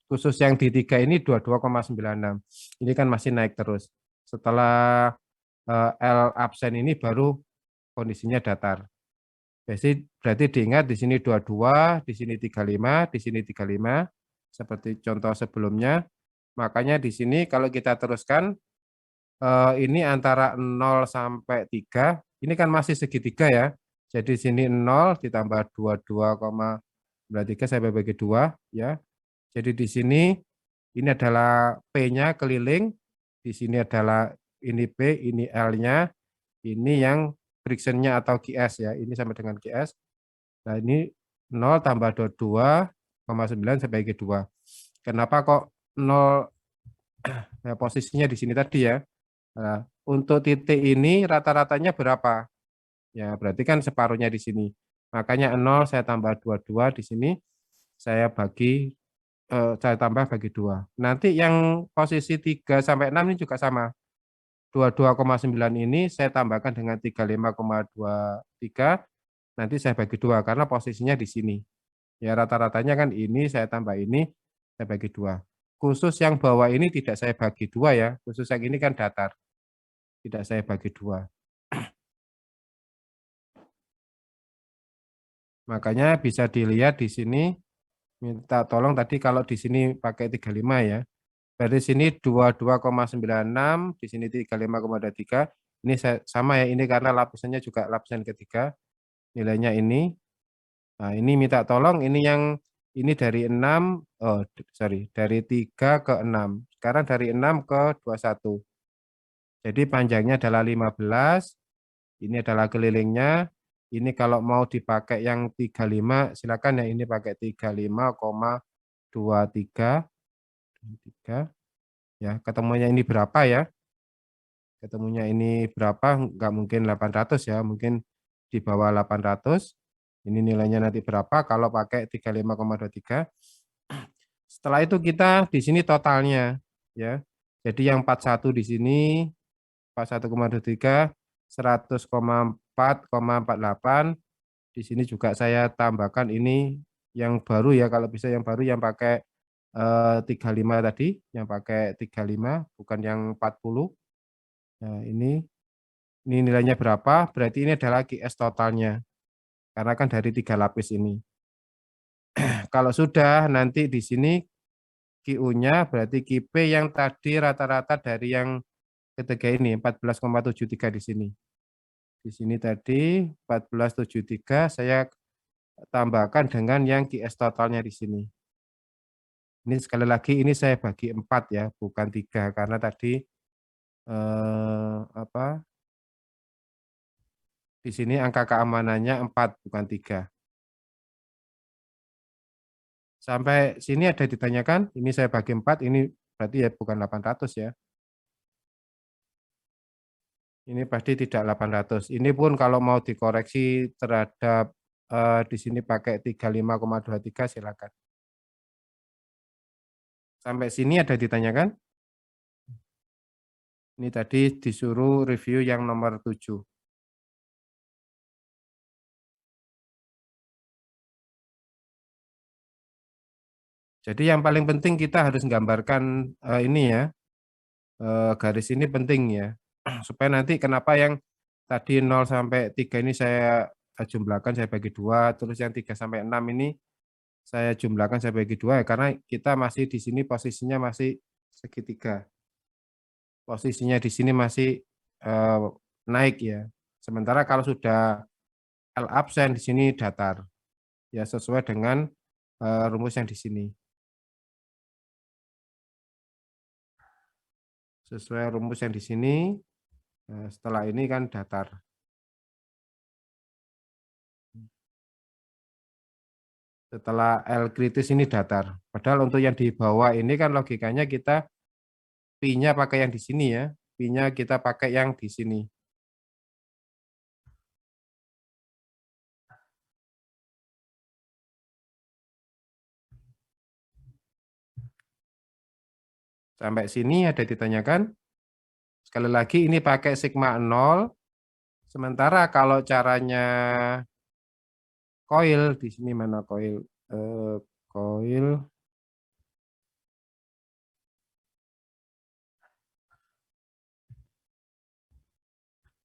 A: khusus yang di 3 ini 22,96. Ini kan masih naik terus. Setelah L absen ini baru kondisinya datar. Berarti diingat di sini 22, di sini 35, di sini 35, seperti contoh sebelumnya. Makanya di sini kalau kita teruskan, ini antara 0 sampai 3, ini kan masih segitiga ya. Jadi sini 0 ditambah 22,93 saya bagi 2 ya. Jadi di sini Ini adalah P-nya keliling, di sini adalah ini P, ini L-nya, ini yang friction-nya atau QS ya, ini sama dengan QS. Nah, ini 0 tambah 22,9 saya bagi 2. Kenapa kok 0 ya, posisinya di sini tadi ya? Nah, untuk titik ini rata-ratanya berapa? Ya, berarti kan separuhnya di sini. Makanya 0 saya tambah 22 di sini, saya saya tambah bagi 2. Nanti yang posisi 3 sampai 6 ini juga sama. 22,9 ini saya tambahkan dengan 35,23, nanti saya bagi 2 karena posisinya di sini. Ya rata-ratanya kan ini saya tambah ini, saya bagi 2. Khusus yang bawah ini tidak saya bagi 2 ya, khusus yang ini kan datar. Tidak saya bagi 2. Makanya bisa dilihat di sini, minta tolong tadi kalau di sini pakai 35 ya. Dari sini 22,96, di sini 35,23. Ini sama ya, ini karena lapisannya juga lapisan ketiga. Nilainya ini. Nah, ini minta tolong ini yang ini dari 6, sorry, dari 3 ke 6. Sekarang dari 6 ke 21. Jadi panjangnya adalah 15. Ini adalah kelilingnya. Ini kalau mau dipakai yang 35, silakan ya, ini pakai 35,23. Ya, ketemunya ini berapa ya? Ketemunya ini berapa? Enggak mungkin 800 ya, mungkin di bawah 800. Ini nilainya nanti berapa kalau pakai 35,23. Setelah itu kita di sini totalnya ya. Jadi yang 41 di sini 41,23, 100,4,48. Di sini juga saya tambahkan ini yang baru ya, kalau bisa yang baru yang pakai 35 tadi, yang pakai 35 bukan yang 40. Nah, ini nilainya berapa? Berarti ini adalah QS totalnya. Karena kan dari 3 lapis ini. Kalau sudah nanti di sini QU-nya berarti QP yang tadi rata-rata dari yang ketiga ini 14,73 di sini. Di sini tadi 14,73 saya tambahkan dengan yang QS totalnya di sini. Ini sekali lagi ini saya bagi 4 ya, bukan 3 karena tadi di sini angka keamanannya 4 bukan 3. Sampai sini ada ditanyakan, ini saya bagi 4, ini berarti ya bukan 800 ya. Ini pasti tidak 800. Ini pun kalau mau dikoreksi terhadap di sini pakai 35,23 silakan. Sampai sini ada ditanyakan? Ini tadi disuruh review yang nomor 7. Jadi yang paling penting kita harus menggambarkan ini ya, garis ini penting ya. Supaya nanti kenapa yang tadi 0 sampai 3 ini saya jumlahkan, saya bagi 2, terus yang 3 sampai 6 ini saya jumlahkan, saya bagi 2 ya, karena kita masih di sini posisinya masih segitiga. Posisinya di sini masih naik ya. Sementara kalau sudah L absen di sini datar. Ya sesuai dengan rumus yang di sini. Sesuai rumus yang di sini, setelah ini kan datar. Setelah L kritis ini datar. Padahal untuk yang di bawah ini kan logikanya kita Pi-nya pakai yang di sini ya. Pi-nya kita pakai yang di sini. Sampai sini ada ditanyakan. Sekali lagi ini pakai sigma 0. Sementara kalau caranya coil, di sini mana coil? Coil.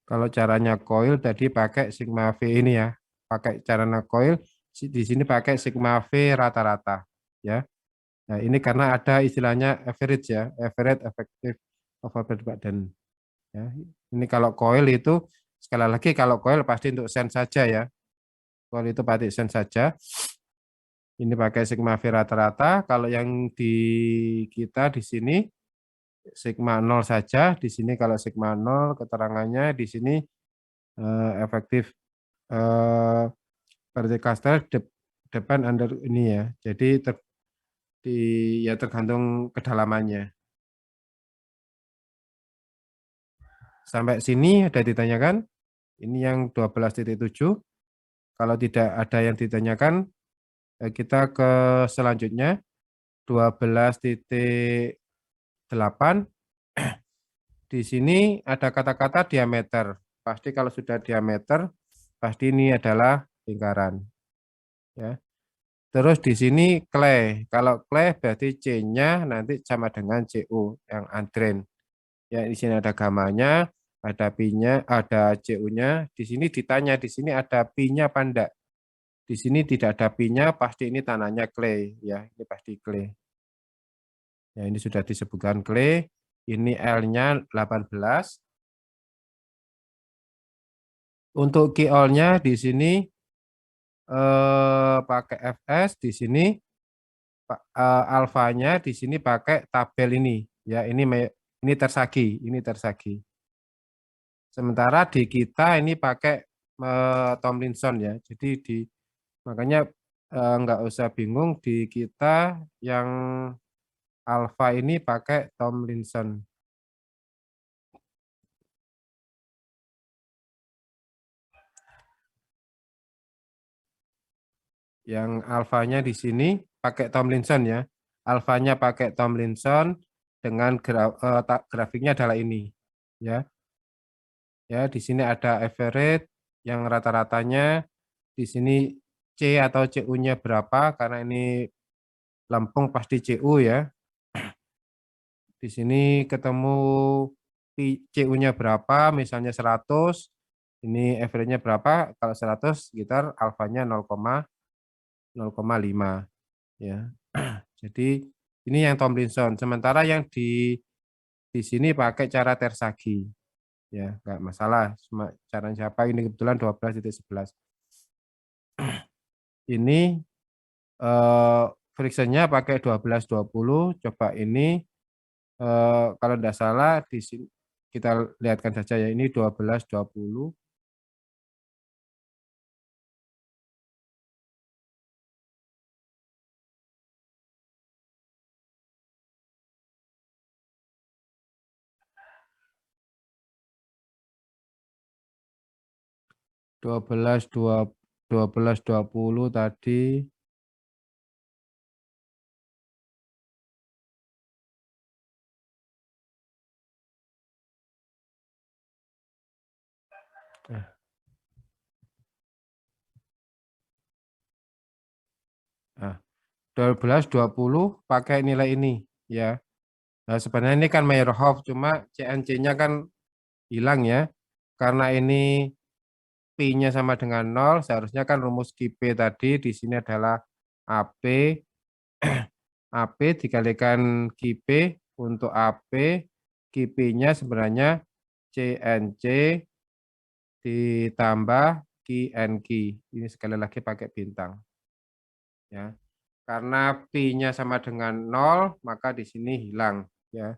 A: Kalau caranya coil tadi pakai sigma V ini ya. Pakai caranya coil, di sini pakai sigma V rata-rata. Ya. Nah ini karena ada istilahnya average ya. Average effective overburden badan. Ya. Ini kalau coil itu, sekali lagi kalau coil pasti untuk sen saja ya. Coil itu pasti sen saja. Ini pakai sigma V rata-rata. Kalau yang di kita di sini sigma 0 saja. Di sini kalau sigma 0 keterangannya di sini efektif vertical stress depend under ini ya. Jadi ya tergantung kedalamannya. Sampai sini ada ditanyakan? Ini yang 12.7. Kalau tidak ada yang ditanyakan, kita ke selanjutnya 12.8. Di sini ada kata-kata diameter. Pasti kalau sudah diameter, pasti ini adalah lingkaran. Ya. Terus di sini clay. Kalau clay berarti C-nya nanti sama dengan CU yang undrained. Ya, di sini ada gamanya, ada pi-nya, ada CU-nya. Di sini ditanya, di sini ada pi-nya apa enggak? Di sini tidak ada pi-nya, pasti ini tanahnya clay. Ya, ini pasti clay. Ya, ini sudah disebutkan clay. Ini L-nya 18. Untuk Q-nya di sini pakai Fs, di sini alfanya di sini pakai tabel ini. Ya, ini tersagi, ini tersagi. Sementara di kita ini pakai Tomlinson ya. Jadi makanya nggak usah bingung di kita yang alfa ini pakai Tomlinson. Yang alfanya di sini pakai Tomlinson ya. Alfanya pakai Tomlinson dengan grafiknya adalah ini ya. Ya, di sini ada average yang rata-ratanya di sini C atau CU-nya berapa karena ini lempung pasti CU ya. Di sini ketemu CU-nya berapa, misalnya 100, ini average-nya berapa? Kalau 100 sekitar alfanya 0,5 ya. Jadi ini yang Tomlinson. Sementara yang di sini pakai cara tersagi. Ya, enggak masalah. Cuma cara siapa ini kebetulan 12.11. Ini frictionnya pakai 1220. Coba ini kalau tidak salah di sini kita lihatkan saja ya, ini 1220. Dua belas dua puluh tadi nah, 1220 pakai nilai ini ya. Nah, sebenarnya ini kan Meyerhof cuma CNC-nya kan hilang ya. Karena ini pi-nya sama dengan 0, seharusnya kan rumus QP tadi di sini adalah AP AP dikalikan QP untuk AP, QP-nya sebenarnya CNC ditambah QNQ. Ini sekali lagi pakai bintang. Ya. Karena pi-nya sama dengan 0, maka di sini hilang ya.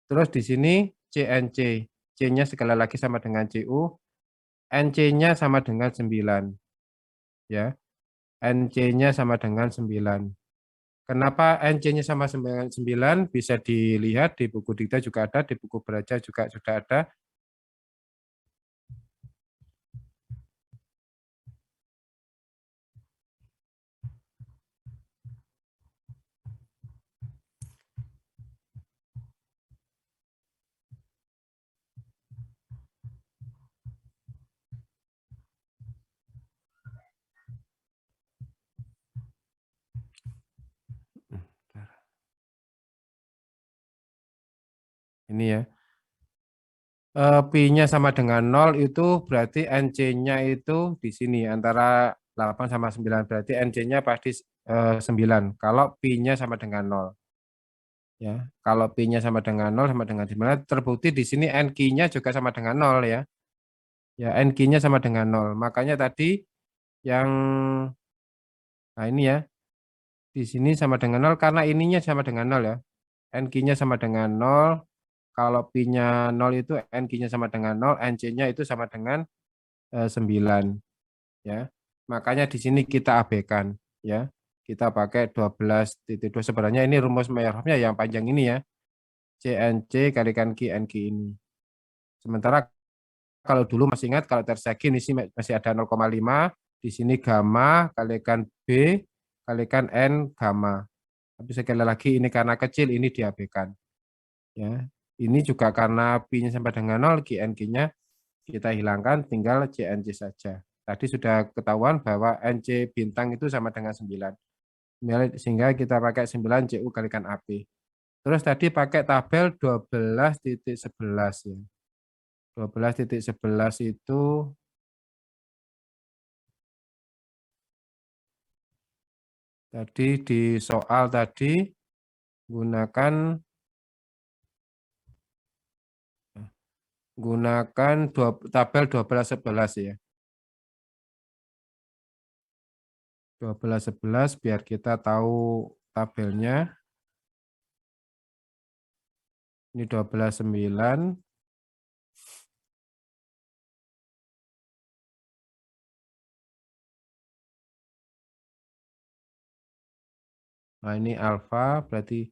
A: Terus di sini CNC. C-nya sekali lagi sama dengan CU, NC-nya sama dengan 9 ya. NC-nya sama dengan 9. Kenapa NC-nya sama dengan 9? Bisa dilihat di buku dikta juga ada, di buku belajar juga sudah ada. Ini ya. Pi-nya sama dengan 0 itu berarti NC-nya itu di sini antara 8 sama 9. Berarti NC-nya pasti 9. Kalau pi-nya sama dengan 0. Ya, kalau pi-nya sama dengan 0 sama dengan 9, terbukti di sini NQ-nya juga sama dengan 0 ya. Ya, NQ-nya sama dengan 0. Makanya tadi yang nah ini ya. Di sini sama dengan 0 karena ininya sama dengan 0 ya. NQ-nya sama dengan 0. Kalau Pi-nya 0 itu NQ-nya sama dengan 0, NC-nya itu sama dengan 9 ya. Makanya di sini kita abaikan ya. Kita pakai 12.2. Sebenarnya ini rumus Meyerhof-nya yang panjang ini ya. CNC kalikan Q NQ ini. Sementara kalau dulu masih ingat kalau tersegi ini masih ada 0,5, di sini gamma kalikan B kalikan N gamma. Tapi sekali lagi ini karena kecil ini diabaikan. Ya. Ini juga karena Pi-nya sampai dengan 0, QNQ-nya kita hilangkan, tinggal CNC saja. Tadi sudah ketahuan bahwa NC bintang itu sama dengan 9. Sehingga kita pakai 9 CU kalikan AP. Terus tadi pakai tabel 12.11 ya. 12.11 itu tadi di soal tadi gunakan tabel 12.11 ya. 12.11 biar kita tahu tabelnya. Ini 12.9. Nah, ini alfa berarti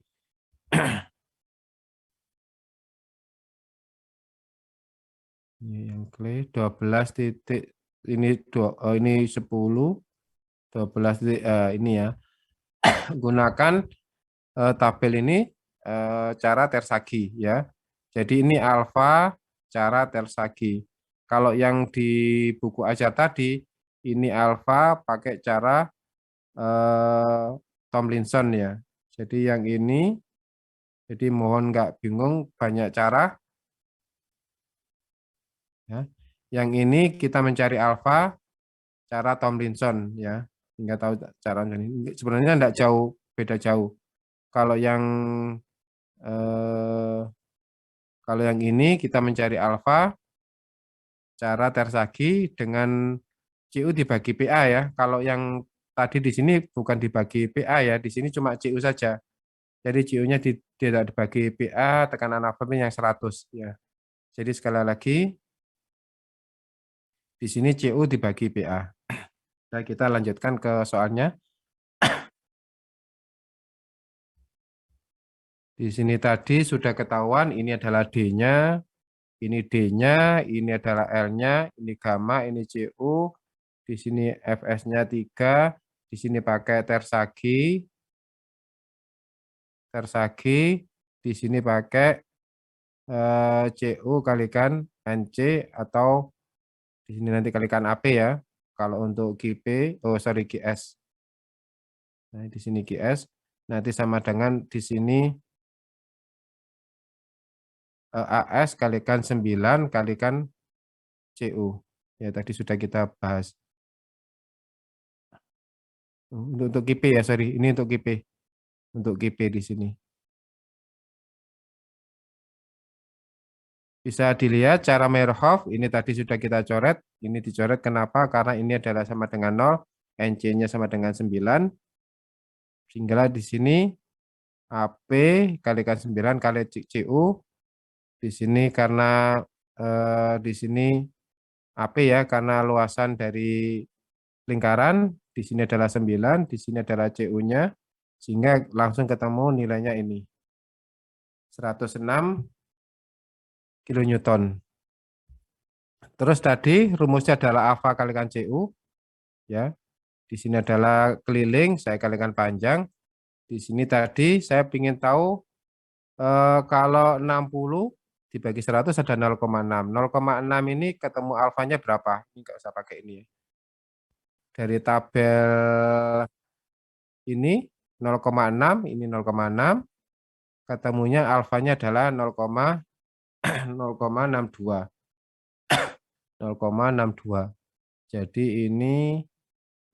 A: ini yang clay 12 titik ini 10 12 titik, ini ya. Gunakan tabel ini cara tersagi ya. Jadi ini alfa cara tersagi. Kalau yang di buku ajar tadi ini alfa pakai cara Tomlinson ya. Jadi yang ini, jadi mohon nggak bingung, banyak cara. Ya. Yang ini kita mencari alfa cara Tomlinson ya, hingga tahu cara ini. Sebenarnya enggak jauh, beda jauh. Kalau yang ini kita mencari alfa cara tersagi dengan CU dibagi PA ya. Kalau yang tadi di sini bukan dibagi PA ya, di sini cuma CU saja. Jadi CU-nya tidak dibagi PA, tekanan apapun yang 100 ya. Jadi sekali lagi di sini CU dibagi PA. Nah, kita lanjutkan ke soalnya. Di sini tadi sudah ketahuan ini adalah D-nya, ini D-nya, ini adalah L-nya, ini gamma, ini CU. Di sini Fs-nya 3, di sini pakai tersagi. Di sini pakai CU kalikan NC atau di sini nanti kalikan AP ya. Kalau untuk GS. Nah, di sini GS. Nanti sama dengan di sini AS kalikan 9 kalikan CU. Ya, tadi sudah kita bahas. Untuk GP ya, sorry. Ini untuk GP. Untuk GP di sini. Bisa dilihat cara Meyerhof, ini tadi sudah kita coret. Ini dicoret kenapa? Karena ini adalah sama dengan 0, NC-nya sama dengan 9. Sehingga di sini AP kalikan 9 kali CU. Di sini karena di sini AP ya, karena luasan dari lingkaran, di sini adalah 9, di sini adalah CU-nya, sehingga langsung ketemu nilainya ini. 106 kilonewton. Terus tadi rumusnya adalah alfa kalikan CU. Ya. Di sini adalah keliling, saya kalikan panjang. Di sini tadi saya ingin tahu kalau 60 dibagi 100 ada 0,6. 0,6 ini ketemu alfanya berapa? Ini nggak usah pakai ini ya. Dari tabel ini 0,6, ini 0,6. Ketemunya alfanya adalah 0,62. 0,62. Jadi ini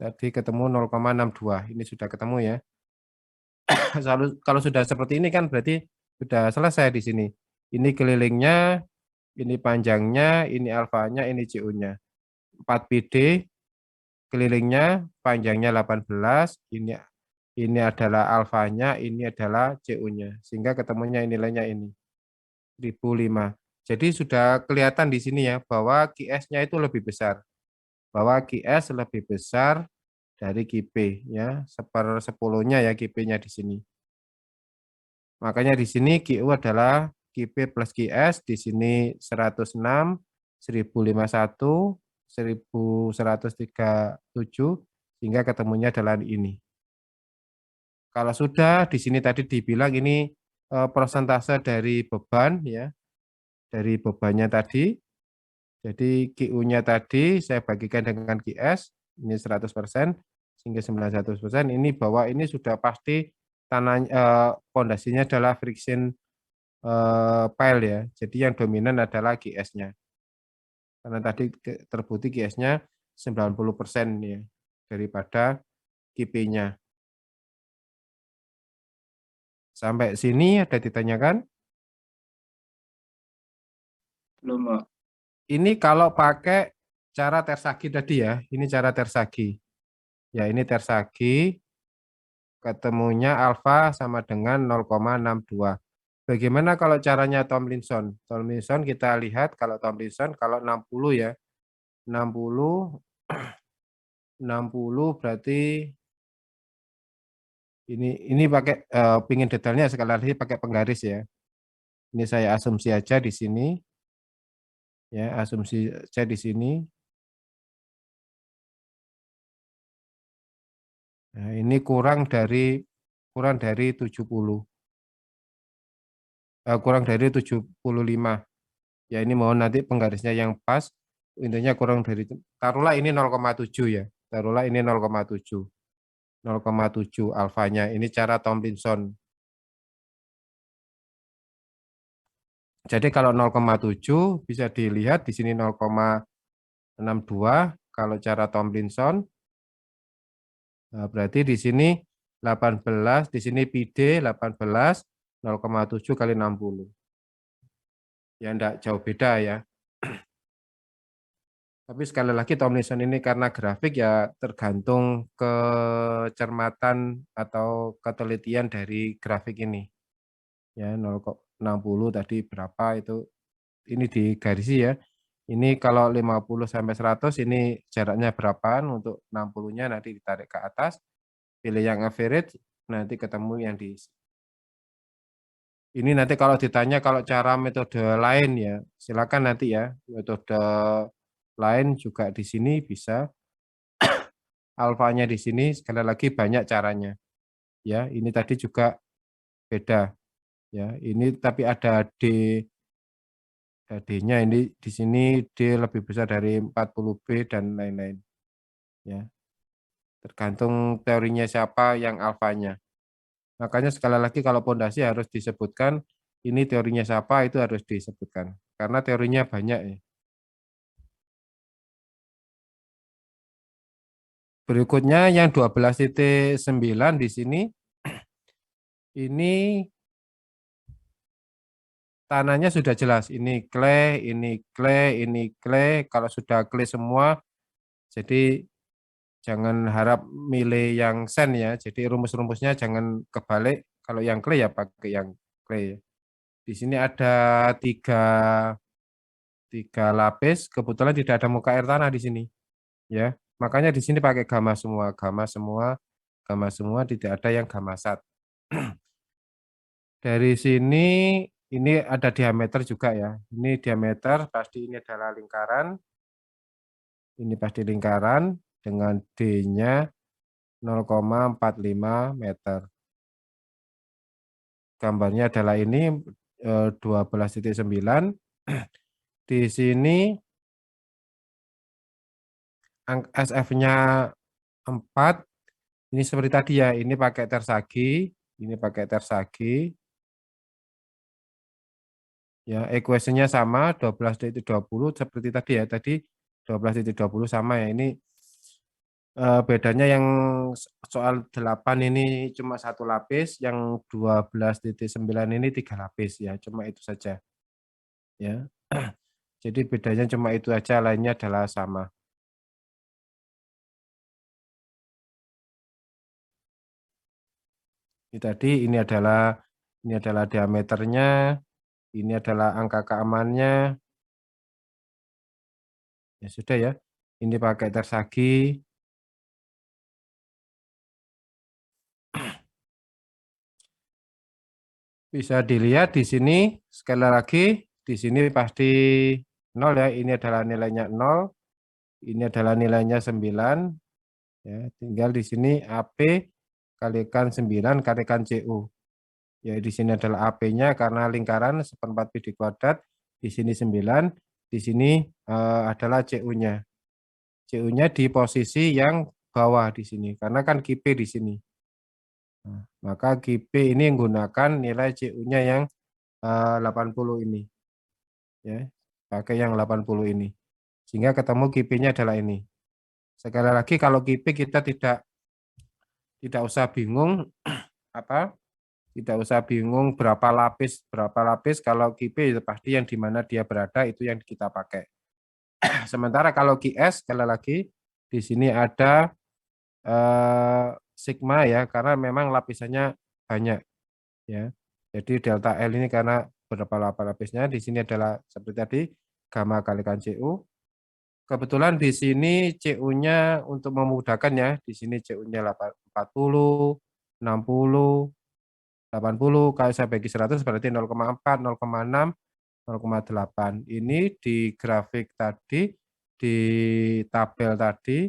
A: tadi ketemu 0,62. Ini sudah ketemu ya. Kalau sudah seperti ini kan berarti sudah selesai di sini. Ini kelilingnya, ini panjangnya, ini alfanya, ini CU-nya. 4PD kelilingnya, panjangnya 18, ini ini adalah alfanya, ini adalah CU-nya. Sehingga ketemunya nilainya ini, 1005. Jadi sudah kelihatan di sini ya, bahwa QS-nya itu lebih besar. Bahwa QS lebih besar dari QP, ya, 1/10-nya ya QP-nya di sini. Makanya di sini QU adalah QP plus QS, di sini 106, 1051, 1137, sehingga ketemunya adalah ini. Kalau sudah di sini tadi dibilang ini persentase dari beban ya, dari bebannya tadi. Jadi QU-nya tadi saya bagikan dengan QS, ini 100%, sehingga 91%. Ini bahwa ini sudah pasti tanah pondasinya adalah friction pile ya. Jadi yang dominan adalah QS-nya. Karena tadi terbukti QS-nya 90% ya daripada QP-nya. Sampai sini ada ditanyakan?
B: Belum, Pak.
A: Ini kalau pakai cara Tersagi tadi ya, ini cara Tersagi. Ya, ini Tersagi, ketemunya alfa sama dengan 0,62. Bagaimana kalau caranya Tomlinson? Tomlinson kita lihat kalau Tomlinson kalau 60 ya. 60 60 berarti ini pakai pingin detailnya sekali lagi pakai penggaris ya. Ini saya asumsi aja di sini. Ya, asumsi saya di sini. Nah, ini kurang dari 70. Kurang dari 75. Ya, ini mohon nanti penggarisnya yang pas. Intinya kurang dari, taruhlah ini 0,7 ya. Taruhlah ini 0,7. 0,7 alfanya. Ini cara Tomlinson. Jadi kalau 0,7 bisa dilihat di sini 0,62 kalau cara Tomlinson. Nah, berarti di sini 18, di sini PD 18, 0,7 kali 60. Ya enggak jauh beda ya. Tapi sekali lagi Tomlinson ini karena grafik ya tergantung kecermatan atau ketelitian dari grafik ini. Ya 0,60 tadi berapa itu, ini digarisi ya. Ini kalau 50 sampai 100 ini jaraknya berapaan, untuk 60-nya nanti ditarik ke atas, pilih yang average, nanti ketemu yang di ini. Nanti kalau ditanya kalau cara metode lain ya, silakan nanti ya, metode lain juga di sini bisa. Alfanya di sini sekali lagi banyak caranya. Ya, ini tadi juga beda. Ya, ini tapi ada D-nya ini di sini D lebih besar dari 40B dan lain-lain. Ya, tergantung teorinya siapa yang alfanya. Makanya sekali lagi kalau pondasi harus disebutkan ini teorinya siapa, itu harus disebutkan karena teorinya banyak ya. Berikutnya yang 12.9 di sini, ini tanahnya sudah jelas, ini clay, ini clay, ini clay. Kalau sudah clay semua, jadi jangan harap milih yang sand ya. Jadi rumus-rumusnya jangan kebalik. Kalau yang clay ya pakai yang clay. Di sini ada tiga lapis. Kebetulan tidak ada muka air tanah di sini, ya. Makanya di sini pakai gamma semua, gamma semua, gamma semua. Tidak ada yang gamma sat. Dari sini ini ada diameter juga ya. Ini diameter pasti ini adalah lingkaran. Ini pasti lingkaran dengan D-nya 0,45 meter. Gambarnya adalah ini 12.9. Di sini SF-nya 4. Ini seperti tadi ya, ini pakai tersagi, ini pakai tersagi. Ya, equation-nya sama 12.20 seperti tadi ya. Tadi 12.20 sama ya. Ini bedanya yang soal 8 ini cuma satu lapis, yang 12.9 ini 3 lapis ya, cuma itu saja. Ya. Jadi bedanya cuma itu aja, lainnya adalah sama. Ini tadi ini adalah diameternya, ini adalah angka keamannya. Ya sudah ya. Ini pakai tersagi. Bisa dilihat di sini sekali lagi di sini pasti 0 ya. Ini adalah nilainya 0, ini adalah nilainya 9 ya. Tinggal di sini AP kalikan 9 kalikan CU. Ya, di sini adalah AP-nya karena lingkaran seperempat pi kuadrat, di sini 9, di sini adalah CU-nya. CU-nya di posisi yang bawah di sini karena kan KP di sini. Nah, maka KP ini menggunakan nilai CU-nya yang 80 ini. Ya, pakai yang 80 ini. Sehingga ketemu KP-nya adalah ini. Sekali lagi kalau KP kita tidak usah bingung apa? Tidak usah bingung berapa lapis kalau KP itu pasti yang di mana dia berada itu yang kita pakai. Sementara kalau QS sekali lagi di sini ada sigma ya karena memang lapisannya banyak ya. Jadi delta L ini karena berapa lapisnya di sini adalah seperti tadi gamma kalikan CU. Kebetulan di sini CU-nya untuk memudahkan ya, di sini CU-nya 40, 60, 80, kalau saya bagi 100 berarti 0,4, 0,6, 0,8. Ini di grafik tadi, di tabel tadi,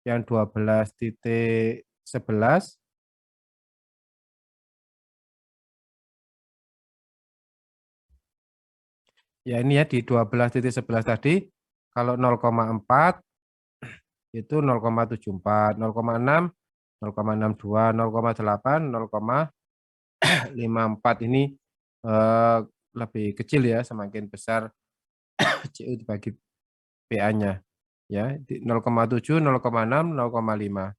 A: yang 12.11, ya ini ya di 12.11 tadi, kalau 0,4 itu 0,74, 0,6, 0,62, 0,8, 0,54 ini lebih kecil ya, semakin besar CU dibagi PA-nya ya, 0,7, 0,6, 0,5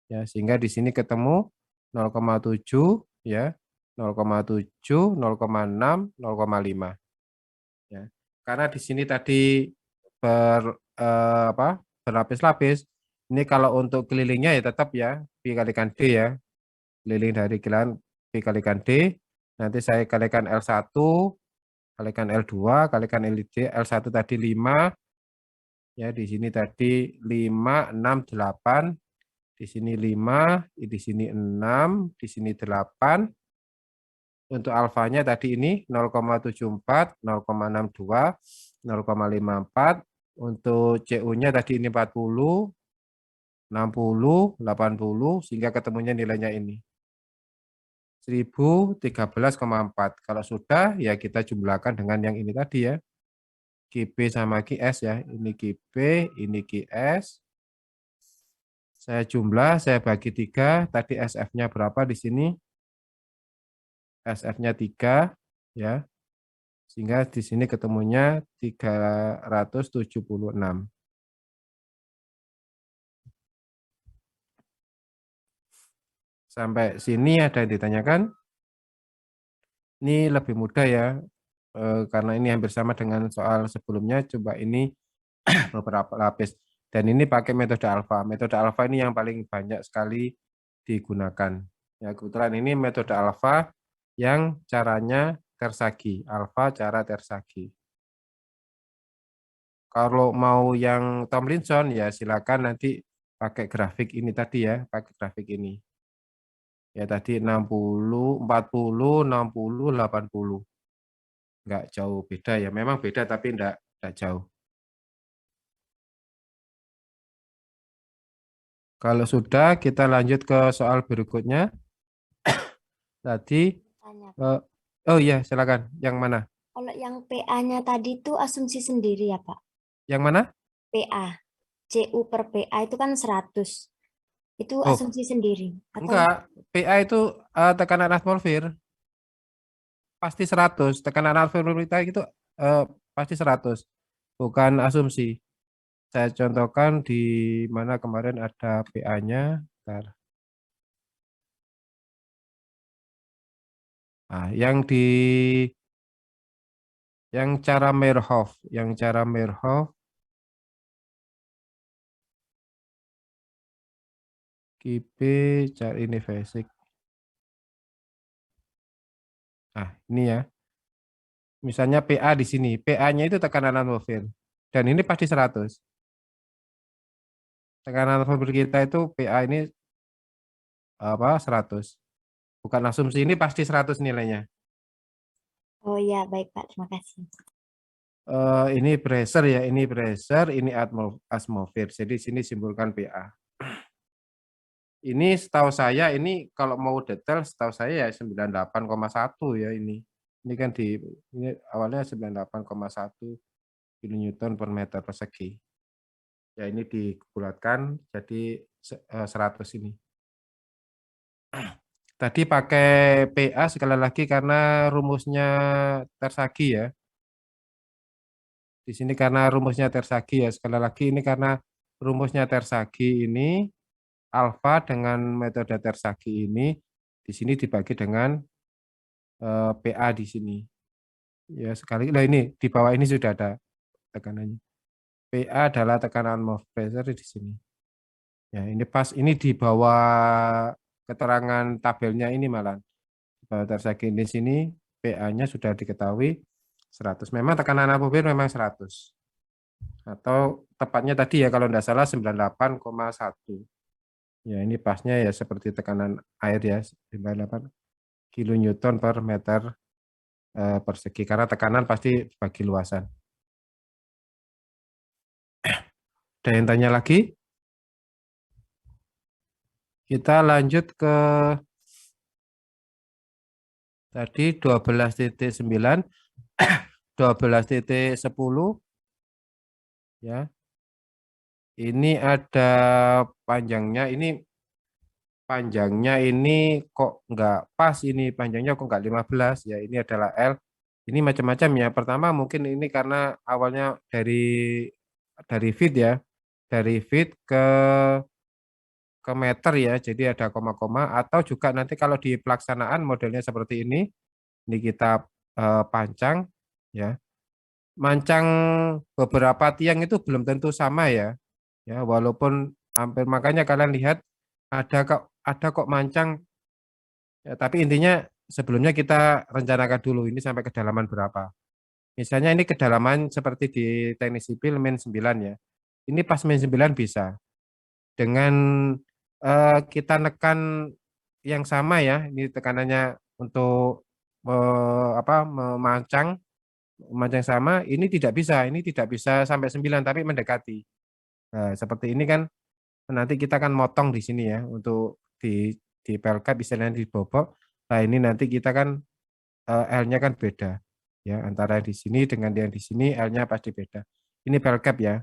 A: ya, sehingga di sini ketemu 0,7 ya, 0,7, 0,6, 0,5 ya. Karena di sini tadi berlapis-lapis. Ini kalau untuk kelilingnya ya tetap ya pi kalikan D ya. Keliling dari kilan pi kalikan D. Nanti saya kalikan L1, kalikan L2, kalikan LD. L1 tadi 5 ya, di sini tadi 5, 6, 8. Di sini 5, di sini 6, di sini 8. Untuk alfanya tadi ini 0,74, 0,62, 0,54. Untuk CU-nya tadi ini 40, 60, 80, sehingga ketemunya nilainya ini. 1013,4. Kalau sudah, ya kita jumlahkan dengan yang ini tadi ya. QP sama QS ya. Ini QP, ini QS. Saya jumlah, saya bagi 3. Tadi SF-nya berapa di sini? SF-nya 3 ya. Sehingga di sini ketemunya 376. Sampai sini ada yang ditanyakan? Ini lebih mudah ya, karena ini hampir sama dengan soal sebelumnya. Coba ini beberapa lapis. Dan ini pakai metode alfa. Metode alfa ini yang paling banyak sekali digunakan. Ya, kebetulan ini metode alfa yang caranya tersagi. Alfa cara tersagi. Kalau mau yang Tomlinson ya silakan nanti pakai grafik ini tadi ya, pakai grafik ini. Ya tadi 60, 40, 60, 80. Enggak jauh beda ya. Memang beda tapi enggak jauh. Kalau sudah kita lanjut ke soal berikutnya. Tadi
C: Tanya,
A: eh, oh iya silakan. Yang mana?
C: kalau yang PA-nya tadi itu asumsi sendiri ya, Pak?
A: Yang mana?
C: PA, CU per PA itu kan 100. Itu
A: Oh,
C: asumsi sendiri. Atau
A: enggak. PA itu tekanan atmosfer pasti 100. Tekanan atmosfer kita itu pasti 100. Bukan asumsi. Saya contohkan di mana kemarin ada PA-nya. Nah, yang cara Merhoff, KP cari ini basic. Nah, ini ya. Misalnya PA di sini, PA-nya itu tekanan atmosfer. Dan ini pasti 100. Tekanan atmosfer kita itu PA ini apa 100. Bukan asumsi, ini pasti 100 nilainya.
C: Oh ya, baik Pak. Terima kasih.
A: Ini pressure ya, ini pressure, ini atmosfer. Jadi sini simbolkan PA. Ini setahu saya ini kalau mau detail setahu saya ya 98,1 ya ini. Ini kan ini awalnya 98,1 kilonewton per meter persegi. Ya ini dibulatkan jadi 100 ini. Tadi pakai PA sekali lagi karena rumusnya Tersagi ya. Di sini karena rumusnya Tersagi ya. Sekali lagi ini karena rumusnya Tersagi ini alfa dengan metode Tersagi ini di sini dibagi dengan PA di sini. Ya sekali. Nah ini di bawah ini sudah ada tekanannya. PA adalah tekanan mouth pressure di sini. Ya ini pas ini di bawah keterangan tabelnya ini malah. Di bawah Tersagi di sini PA-nya sudah diketahui 100. Memang tekanan atmosfer memang 100. Atau tepatnya tadi ya kalau tidak salah 98,1. Ya ini pasnya ya seperti tekanan air ya 98 kilonewton per meter persegi karena tekanan pasti bagi luasan. Ada yang tanya lagi? Kita lanjut ke tadi 12.9, 12.10 ya. Ini ada panjangnya ini kok nggak pas ini panjangnya kok nggak 15 ya ini adalah L. Ini macam-macam ya. Pertama mungkin ini karena awalnya dari feet ya. Dari feet ke meter ya. Jadi ada koma-koma atau juga nanti kalau di pelaksanaan modelnya seperti ini kita pancang ya. Mancang beberapa tiang itu belum tentu sama ya. Ya, walaupun hampir makanya kalian lihat ada kok mancang ya, tapi intinya sebelumnya kita rencanakan dulu ini sampai kedalaman berapa. Misalnya ini kedalaman seperti di teknik sipil min 9 ya. Ini pas min 9 bisa. Dengan kita nekan yang sama ya, ini tekanannya untuk memancang sama, ini tidak bisa sampai 9 tapi mendekati. Nah, seperti ini kan nanti kita akan motong di sini ya untuk di pelkat istilahnya dibobok. Nah, ini nanti kita kan L-nya kan beda ya antara di sini dengan yang di sini L-nya pasti beda. Ini pelcap ya.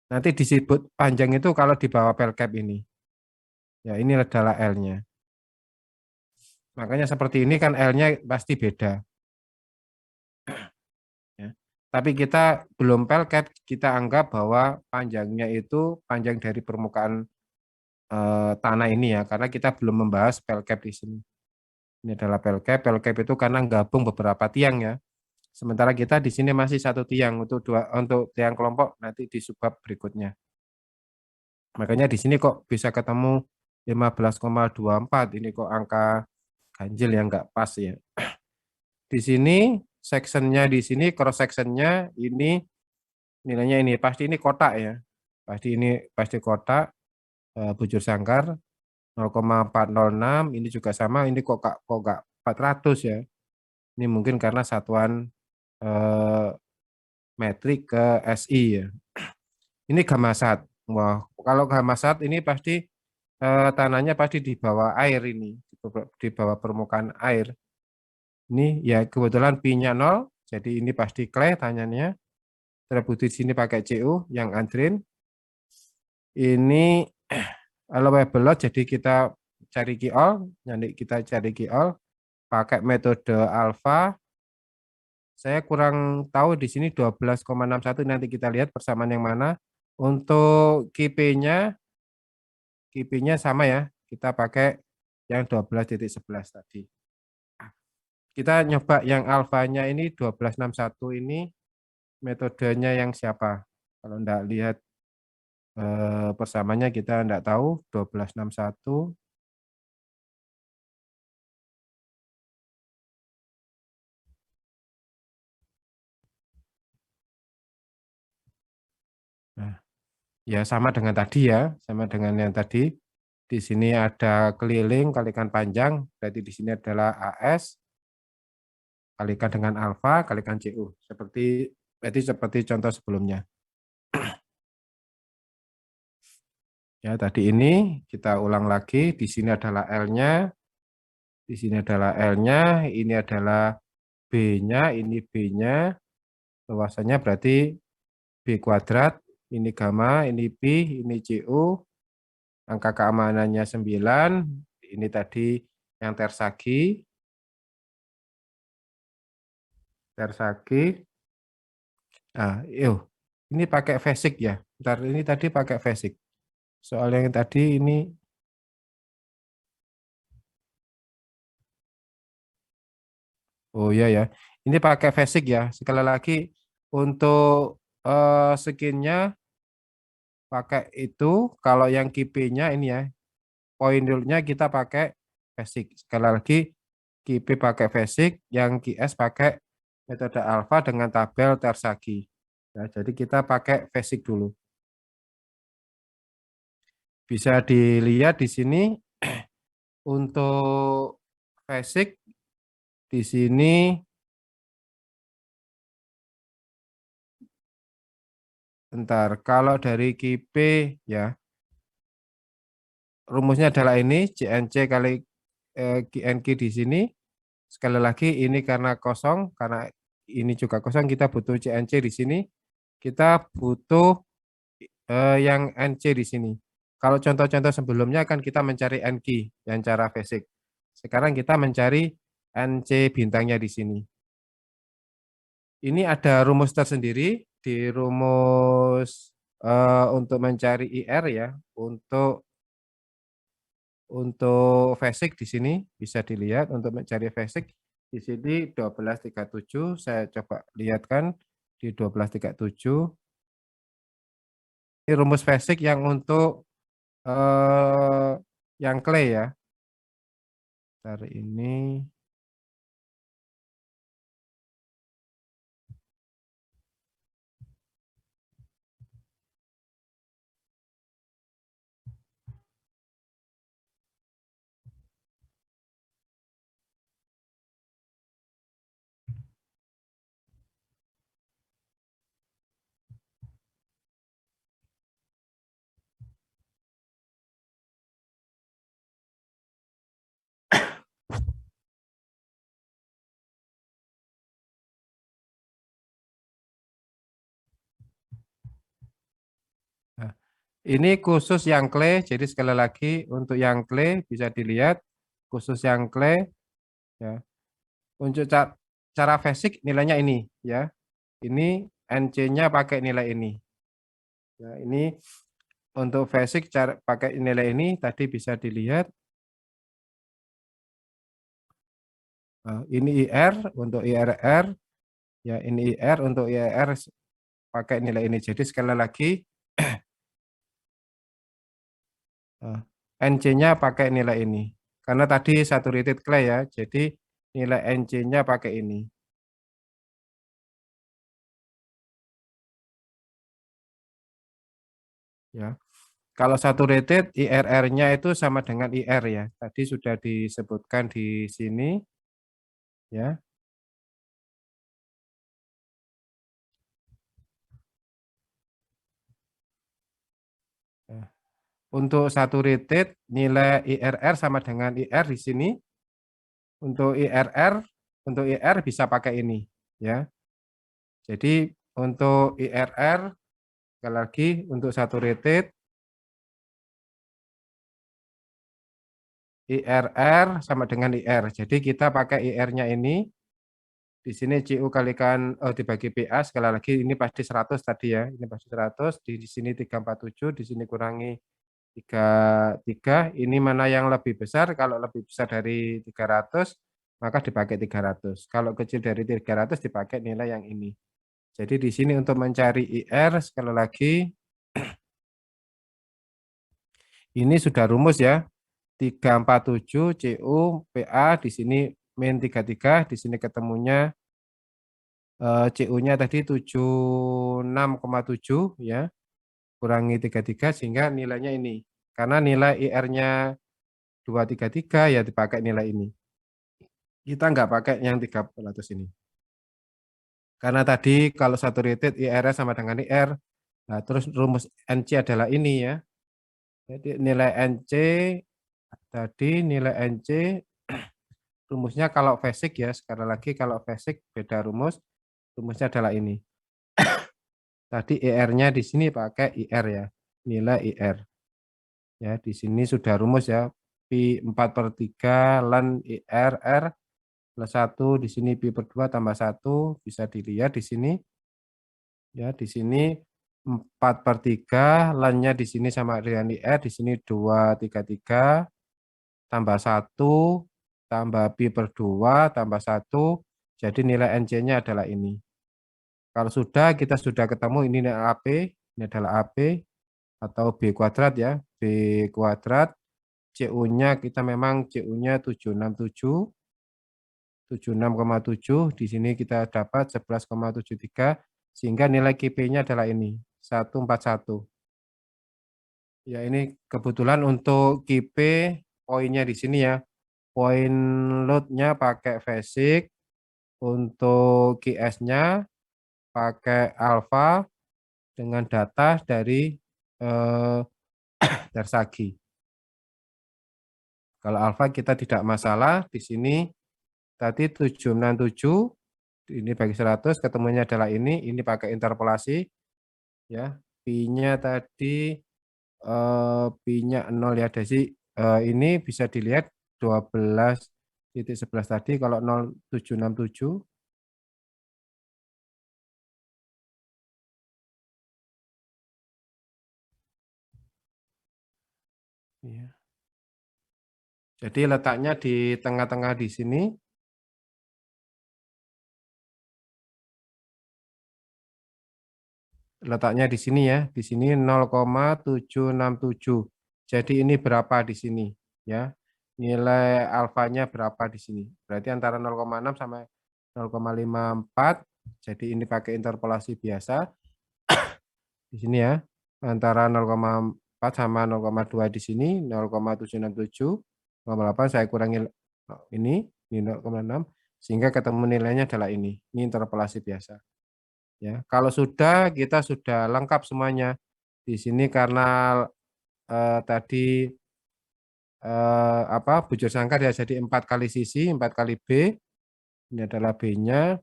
A: Nanti disebut panjang itu kalau di bawah pelcap ini. Ya, ini adalah L-nya. Makanya seperti ini kan L-nya pasti beda. Ya. Tapi kita belum pelcap, kita anggap bahwa panjangnya itu panjang dari permukaan tanah ini ya, karena kita belum membahas pelcap di sini. Ini adalah pelcap itu karena gabung beberapa tiang ya. Sementara kita di sini masih satu tiang untuk tiang kelompok nanti di subbab berikutnya. Makanya di sini kok bisa ketemu 15,24 ini kok angka ganjil yang enggak pas ya. Di sini sectionnya di sini cross sectionnya ini nilainya ini pasti ini kotak ya. Pasti kotak bujur sangkar 0,406 ini juga sama ini kok enggak 400 ya. Ini mungkin karena satuan metrik ke SI ya. Ini gamasat. Wah, kalau gamasat ini pasti tanahnya pasti di bawah air ini, di bawah permukaan air. Ini ya kebetulan Pi-nya 0, jadi ini pasti clay tanyanya. Terbutuh di sini pakai CU yang antrin. Ini allowable load, jadi kita cari Q-all, nanti kita cari Q-all pakai metode alpha. Saya kurang tahu di sini 12,61 nanti kita lihat persamaan yang mana. Untuk KP-nya sama ya. Kita pakai yang 12.11 tadi. Kita nyoba yang alfanya ini 1261 ini metodenya yang siapa? Kalau enggak lihat persamaannya kita enggak tahu 1261 Ya sama dengan tadi ya, sama dengan yang tadi. Di sini ada keliling kalikan panjang, berarti di sini adalah AS kalikan dengan alfa kalikan CU. Seperti contoh sebelumnya. Ya, tadi ini kita ulang lagi, di sini adalah L-nya, di sini adalah L-nya, ini adalah B-nya, ini B-nya, luasannya berarti B kuadrat, ini gamma, ini pi, ini CU, angka keamanannya 9, ini tadi yang tersagi, ini pakai basic ya, bentar, ini tadi pakai basic, soal yang tadi ini, oh iya ya, ini pakai basic ya, sekali lagi, untuk skinnya pakai itu, kalau yang KP-nya ini ya, point rule-nya kita pakai basic. Sekali lagi, KP pakai basic, yang QS pakai metode alpha dengan tabel tersagi. Ya, jadi kita pakai basic dulu. Bisa dilihat di sini untuk basic di sini bentar, kalau dari KP ya rumusnya adalah ini JNC kali GNQ di sini. Sekali lagi ini karena kosong, karena ini juga kosong, kita butuh CNC di sini. Kita butuh yang NC di sini. Kalau contoh-contoh sebelumnya kan kita mencari NQ yang cara basic. Sekarang kita mencari NC bintangnya di sini. Ini ada rumus tersendiri di rumus untuk mencari IR ya, untuk basic di sini bisa dilihat untuk mencari basic di sini 1237, saya coba lihatkan di 1237. Ini rumus basic yang untuk yang clay ya. Bentar ini. Nah, ini khusus yang clay, jadi sekali lagi untuk yang clay bisa dilihat khusus yang clay ya. Untuk cara basic nilainya ini ya. Ini NC-nya pakai nilai ini. Ya, ini untuk basic cara pakai nilai ini tadi bisa dilihat. Nah, ini IR untuk IRR ya, ini IR untuk IRR pakai nilai ini. Jadi sekali lagi NC-nya pakai nilai ini. Karena tadi saturated clay ya, jadi nilai NC-nya pakai ini. Ya. Kalau saturated IRR-nya itu sama dengan IR ya. Tadi sudah disebutkan di sini ya. Nah, untuk saturated nilai IRR sama dengan IR di sini. Untuk IRR bisa pakai ini ya. Jadi untuk IRR sekali lagi untuk saturated IRR sama dengan IR. Jadi kita pakai IR-nya ini. Di sini CU kalikan dibagi PA, sekali lagi ini pasti 100 tadi ya. Ini pasti 100, di sini 347, di sini kurangi 33. Ini mana yang lebih besar? Kalau lebih besar dari 300, maka dipakai 300. Kalau kecil dari 300 dipakai nilai yang ini. Jadi di sini untuk mencari IR sekali lagi ini sudah rumus ya. 347 CU PA di sini min 33, di sini ketemunya CU-nya tadi 76,7 ya. kurangi 33 sehingga nilainya ini. Karena nilai IR-nya 233 ya dipakai nilai ini. Kita nggak pakai yang 300 ini. Karena tadi kalau saturated IR sama dengan IR, nah terus rumus NC adalah ini ya. Jadi nilai NC tadi nilai NC rumusnya kalau basic ya, sekali lagi kalau basic beda rumus, rumusnya adalah ini. Tadi IR-nya di sini pakai IR ya, nilai IR. Ya, di sini sudah rumus ya, Pi 4/3 ln IR R plus 1, di sini Pi per 2 tambah 1, bisa dilihat di sini. Ya, di sini 4/3, ln-nya di sini sama dengan IR, di sini 233 tambah 1 tambah Pi per 2 tambah 1, jadi nilai NC-nya adalah ini. Kalau sudah, kita sudah ketemu ini nilai AP, ini adalah AP atau B kuadrat ya, B kuadrat, CU-nya kita memang CU-nya 767, 76,7, di sini kita dapat 11,73, sehingga nilai KP-nya adalah ini, 141. Ya ini kebetulan untuk KP poinnya di sini ya, poin load-nya pakai basic, untuk QS-nya pakai alpha dengan data dari Tersagi. Kalau alpha kita tidak masalah, di sini tadi 767, ini bagi 100, ketemunya adalah ini pakai interpolasi, ya, Pi-nya tadi, Pi-nya 0 ya, jadi ini bisa dilihat 12,11 tadi, kalau 0,767, ya. Jadi letaknya di tengah-tengah di sini. Letaknya di sini ya, di sini 0,767. Jadi ini berapa di sini ya? Nilai alfanya berapa di sini? Berarti antara 0,6 sampai 0,54. Jadi ini pakai interpolasi biasa. Di sini ya, antara 0,4 sama 0,2 di sini, 0,767, 0,8 saya kurangi ini 0,6, sehingga ketemu nilainya adalah ini. Ini interpolasi biasa. Ya, kalau sudah, kita sudah lengkap semuanya. Di sini karena tadi bujur sangkar ya, jadi 4 kali sisi, 4 kali B. Ini adalah B-nya.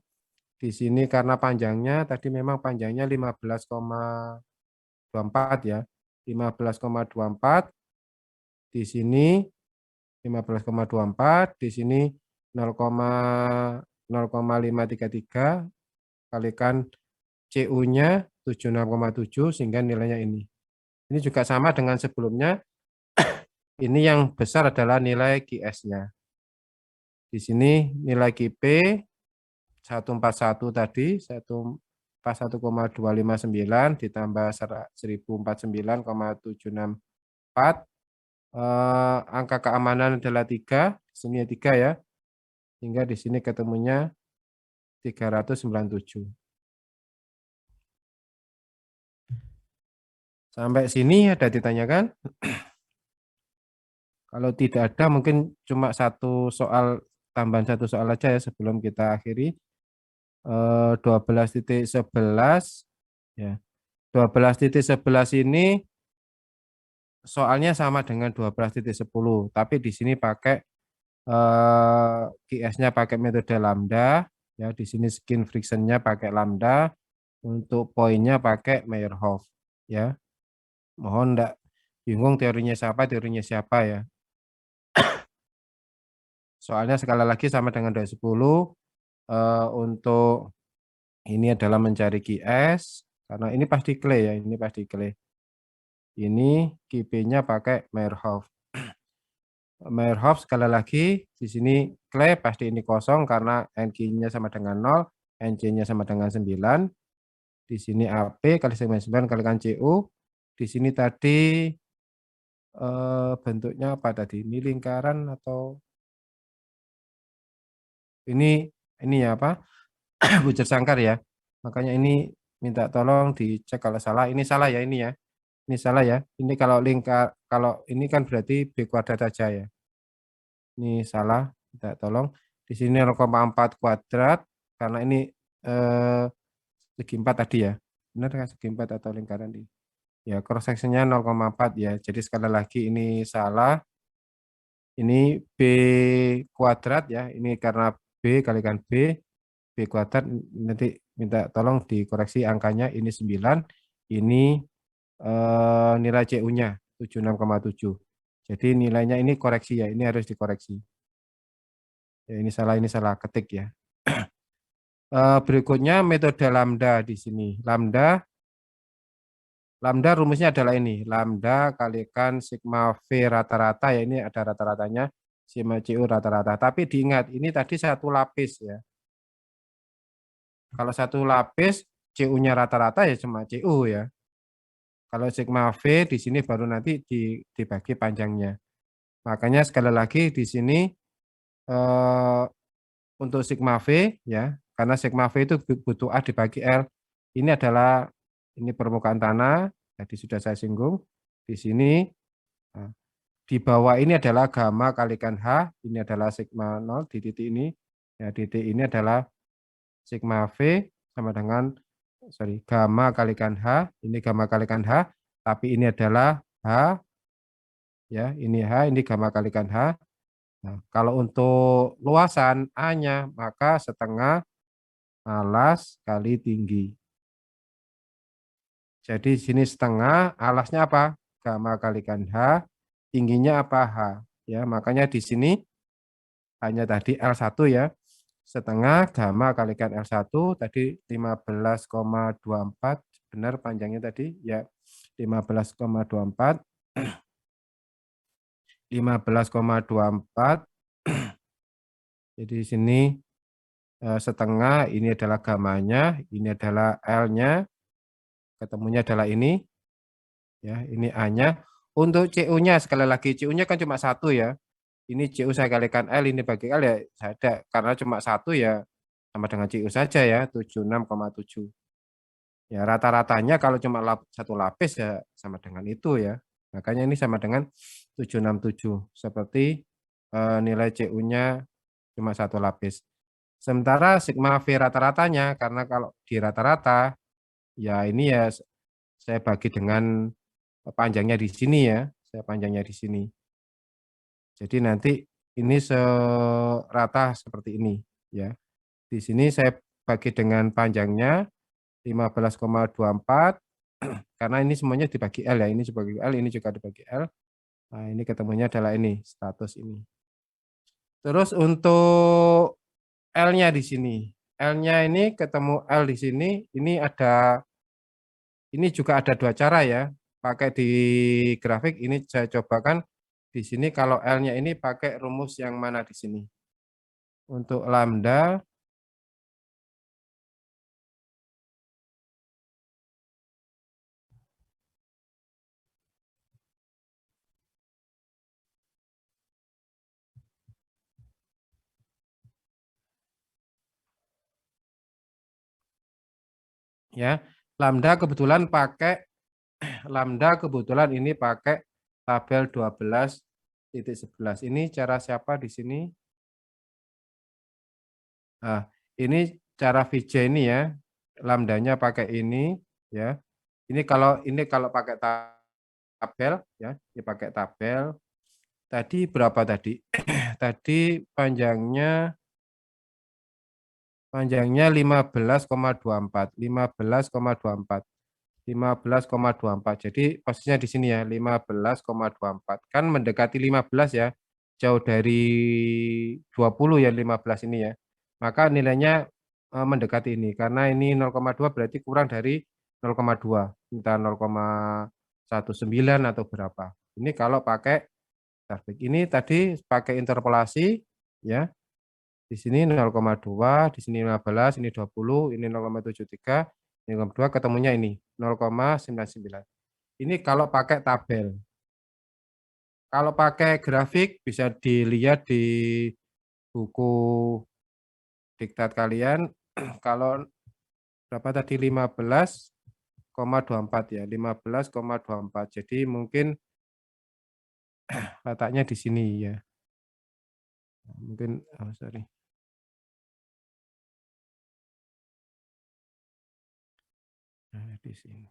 A: Di sini karena panjangnya tadi memang panjangnya 15,24 ya. 15,24. Di sini 15,24, di sini 0,533 kalikan CU-nya 76,7 sehingga nilainya ini. Ini juga sama dengan sebelumnya. Ini yang besar adalah nilai QS-nya. Di sini nilai QP 141 tadi, 141,259 ditambah 1049,764. Angka keamanan adalah 3, di sini 3 ya. Sehingga di sini ketemunya 397. Sampai sini ada ditanyakan? Kalau tidak ada mungkin cuma tambahan satu soal aja ya sebelum kita akhiri. 12.11 ya. 12.11 ini soalnya sama dengan 12.10, tapi di sini pakai QS-nya pakai metode lambda ya, di sini skin friction-nya pakai lambda, untuk poinnya pakai Meyerhof ya. Mohon enggak bingung teorinya siapa ya. Soalnya sekali lagi sama dengan 210, untuk ini adalah mencari QS, karena ini pasti clay ya, ini pasti clay. Ini QP-nya pakai Meyerhof. Meyerhof sekali lagi, di sini clay pasti ini kosong karena NQ-nya sama dengan 0, NC-nya sama dengan 9. Di sini AP kali 9 kalikan CU. Di sini tadi bentuknya apa tadi? Ini lingkaran atau ini ya apa? Bujur sangkar ya. Makanya ini minta tolong dicek kalau salah. Ini salah ya ini ya. Ini salah ya. Ini kalau lingkar, kalau ini kan berarti B kuadrat aja ya. Ini salah, minta tolong. Di sini 0,4 kuadrat, karena ini segi 4 tadi ya. Benar kan segi 4 atau lingkaran ini? Ya, cross sectionnya 0,4 ya. Jadi sekali lagi ini salah. Ini B kuadrat ya. Ini karena B kalikan B kuadrat, nanti minta tolong dikoreksi angkanya, ini 9, ini nilai CU-nya 76,7. Jadi nilainya ini koreksi ya, ini harus dikoreksi. Ya, ini salah ketik ya. Berikutnya metode lambda di sini. Lambda rumusnya adalah ini. Lambda kalikan sigma V rata-rata ya, ini ada rata-ratanya, sigma CU rata-rata. Tapi diingat, ini tadi satu lapis ya. Kalau satu lapis CU-nya rata-rata ya cuma CU ya. Kalau sigma V di sini baru nanti dibagi panjangnya. Makanya sekali lagi di sini untuk sigma V ya, karena sigma V itu butuh A dibagi L. Ini adalah permukaan tanah, tadi sudah saya singgung. Di sini di bawah ini adalah gamma kalikan H, ini adalah sigma 0 di titik ini. Ya, titik ini adalah sigma V sama dengan gamma kalikan H, ini gamma kalikan H, tapi ini adalah H, ya, ini H, ini gamma kalikan H. Nah, kalau untuk luasan A-nya, maka setengah alas kali tinggi. Jadi di sini setengah, alasnya apa? Gamma kalikan H, tingginya apa? H. Ya, makanya di sini hanya tadi L1 ya. Setengah gamma kalikan L1 tadi 15,24, benar panjangnya tadi ya 15,24. 15,24. Jadi di sini setengah, ini adalah gamanya, ini adalah L-nya, ketemunya adalah ini, ya, ini A-nya. Untuk CU-nya, sekali lagi, CU-nya kan cuma 1 ya. Ini CU saya kalikan L, ini bagi L ya, saya ada, karena cuma 1 ya, sama dengan CU saja ya, 76,7. Ya, rata-ratanya kalau cuma satu lapis ya sama dengan itu ya. Makanya ini sama dengan 767, seperti nilai CU-nya cuma satu lapis. Sementara sigma V rata-ratanya, karena kalau di rata-rata, ya ini ya saya bagi dengan panjangnya di sini ya, saya panjangnya di sini. Jadi nanti ini serata seperti ini ya. Di sini saya bagi dengan panjangnya 15,24, karena ini semuanya dibagi L ya, ini dibagi L, ini juga dibagi L. Nah, ini ketemunya adalah ini, status ini. Terus untuk L-nya di sini. L-nya ini ketemu L di sini, ini juga ada dua cara ya. Pakai di grafik ini saya cobakan di sini kalau L-nya ini pakai rumus yang mana di sini. Untuk lambda ya, lambda kebetulan ini pakai tabel 12.11. Ini cara siapa di sini? Nah, ini cara VJ ini ya. Lambdanya pakai ini ya. Ini kalau pakai tabel ya, ini pakai tabel. Tadi berapa tadi? Tadi panjangnya 15,24. 15,24. Jadi posisinya di sini ya, 15,24. Kan mendekati 15 ya. Jauh dari 20 ya 15 ini ya. Maka nilainya mendekati ini, karena ini 0,2 berarti kurang dari 0,2, entah 0,19 atau berapa. Ini kalau pakai grafik. Ini tadi pakai interpolasi ya. Di sini 0,2, di sini 15, ini 20, ini 0,73, ini 0,2, ketemunya ini 0,99. Ini kalau pakai tabel. Kalau pakai grafik bisa dilihat di buku diktat kalian. Kalau berapa tadi 15, 15,24 ya, 15,24. Jadi mungkin letaknya di sini ya. Mungkin, oh sorry. Nah, di sini.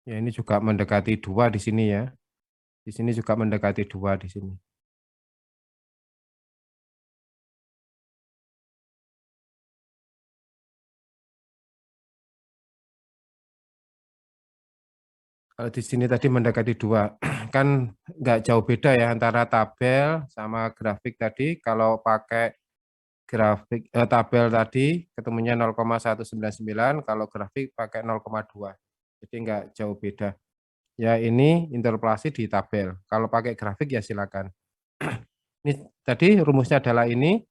A: Ya, ini juga mendekati 2 di sini ya. Di sini juga mendekati 2 di sini. Kalau di sini tadi mendekati 2, kan nggak jauh beda ya antara tabel sama grafik tadi. Kalau pakai grafik tabel tadi ketemunya 0,199, kalau grafik pakai 0,2. Jadi nggak jauh beda. Ya ini interpolasi di tabel. Kalau pakai grafik ya silakan. Ini tadi rumusnya adalah ini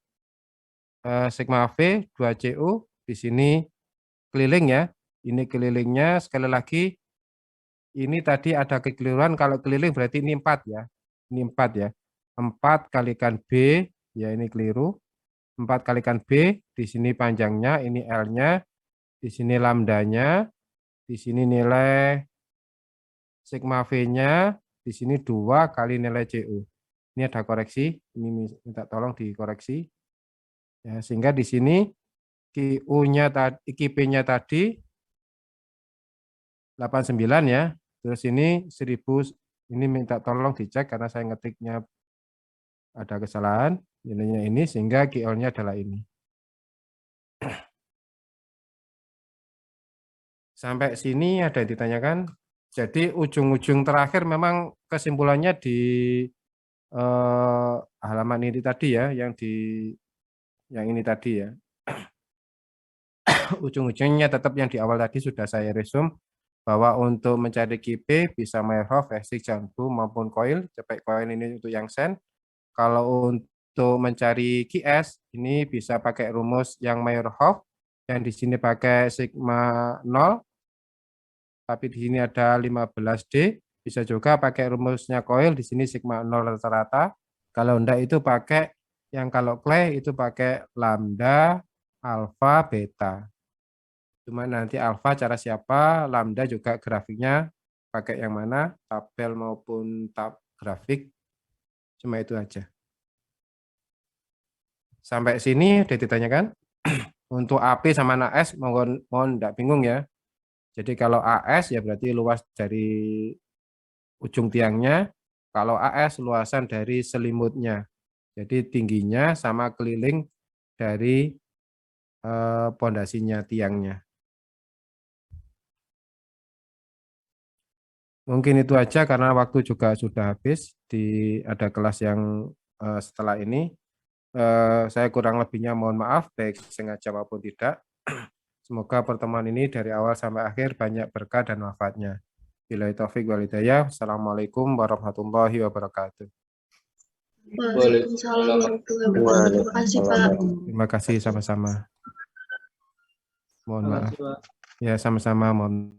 A: sigma V 2CU di sini keliling ya. Ini kelilingnya sekali lagi. Ini tadi ada kekeliruan, kalau keliling berarti ini 4 ya. Ini 4 ya. 4 kalikan B, ya ini keliru. 4 kalikan B, di sini panjangnya, ini L-nya, di sini lambdanya, di sini nilai sigma V-nya, di sini 2 kali nilai CU. Ini ada koreksi, ini minta tolong dikoreksi. Ya, sehingga di sini QU-nya tadi, QP-nya tadi 89 ya. Terus ini 1000, ini minta tolong dicek karena saya ngetiknya ada kesalahan. Nilainya ini sehingga QL-nya adalah ini. Sampai sini ada yang ditanyakan. Jadi ujung-ujung terakhir memang kesimpulannya di halaman ini tadi ya, yang ini tadi ya. Ujung-ujungnya tetap yang di awal tadi sudah saya resume. Bahwa untuk mencari QP bisa Meyerhof, Hessig, Janbu maupun coil. Cepet coil ini untuk yang sen. Kalau untuk mencari QS ini bisa pakai rumus yang Meyerhof, yang di sini pakai sigma 0, tapi di sini ada 15D. Bisa juga pakai rumusnya coil, di sini sigma 0 rata-rata. Kalau enggak itu pakai yang kalau Clay itu pakai lambda, alfa, beta. Cuma nanti alfa cara siapa, lambda juga grafiknya pakai yang mana, tabel maupun grafik. Cuma itu aja. Sampai sini udah ditanyakan. Untuk AP sama AS mohon enggak bingung ya. Jadi kalau AS ya berarti luas dari ujung tiangnya, kalau AS luasan dari selimutnya. Jadi tingginya sama keliling dari pondasinya tiangnya. Mungkin itu aja karena waktu juga sudah habis. Ada kelas yang setelah ini. Saya kurang lebihnya mohon maaf, baik sengaja maupun tidak. Semoga pertemuan ini dari awal sampai akhir banyak berkah dan manfaatnya. Billahi taufik wal hidayah. Assalamualaikum warahmatullahi wabarakatuh.
D: Waalaikumsalam warahmatullahi wabarakatuh. Terima kasih, Pak.
A: Terima kasih sama-sama. Mohon maaf. Ya, sama-sama. Mohon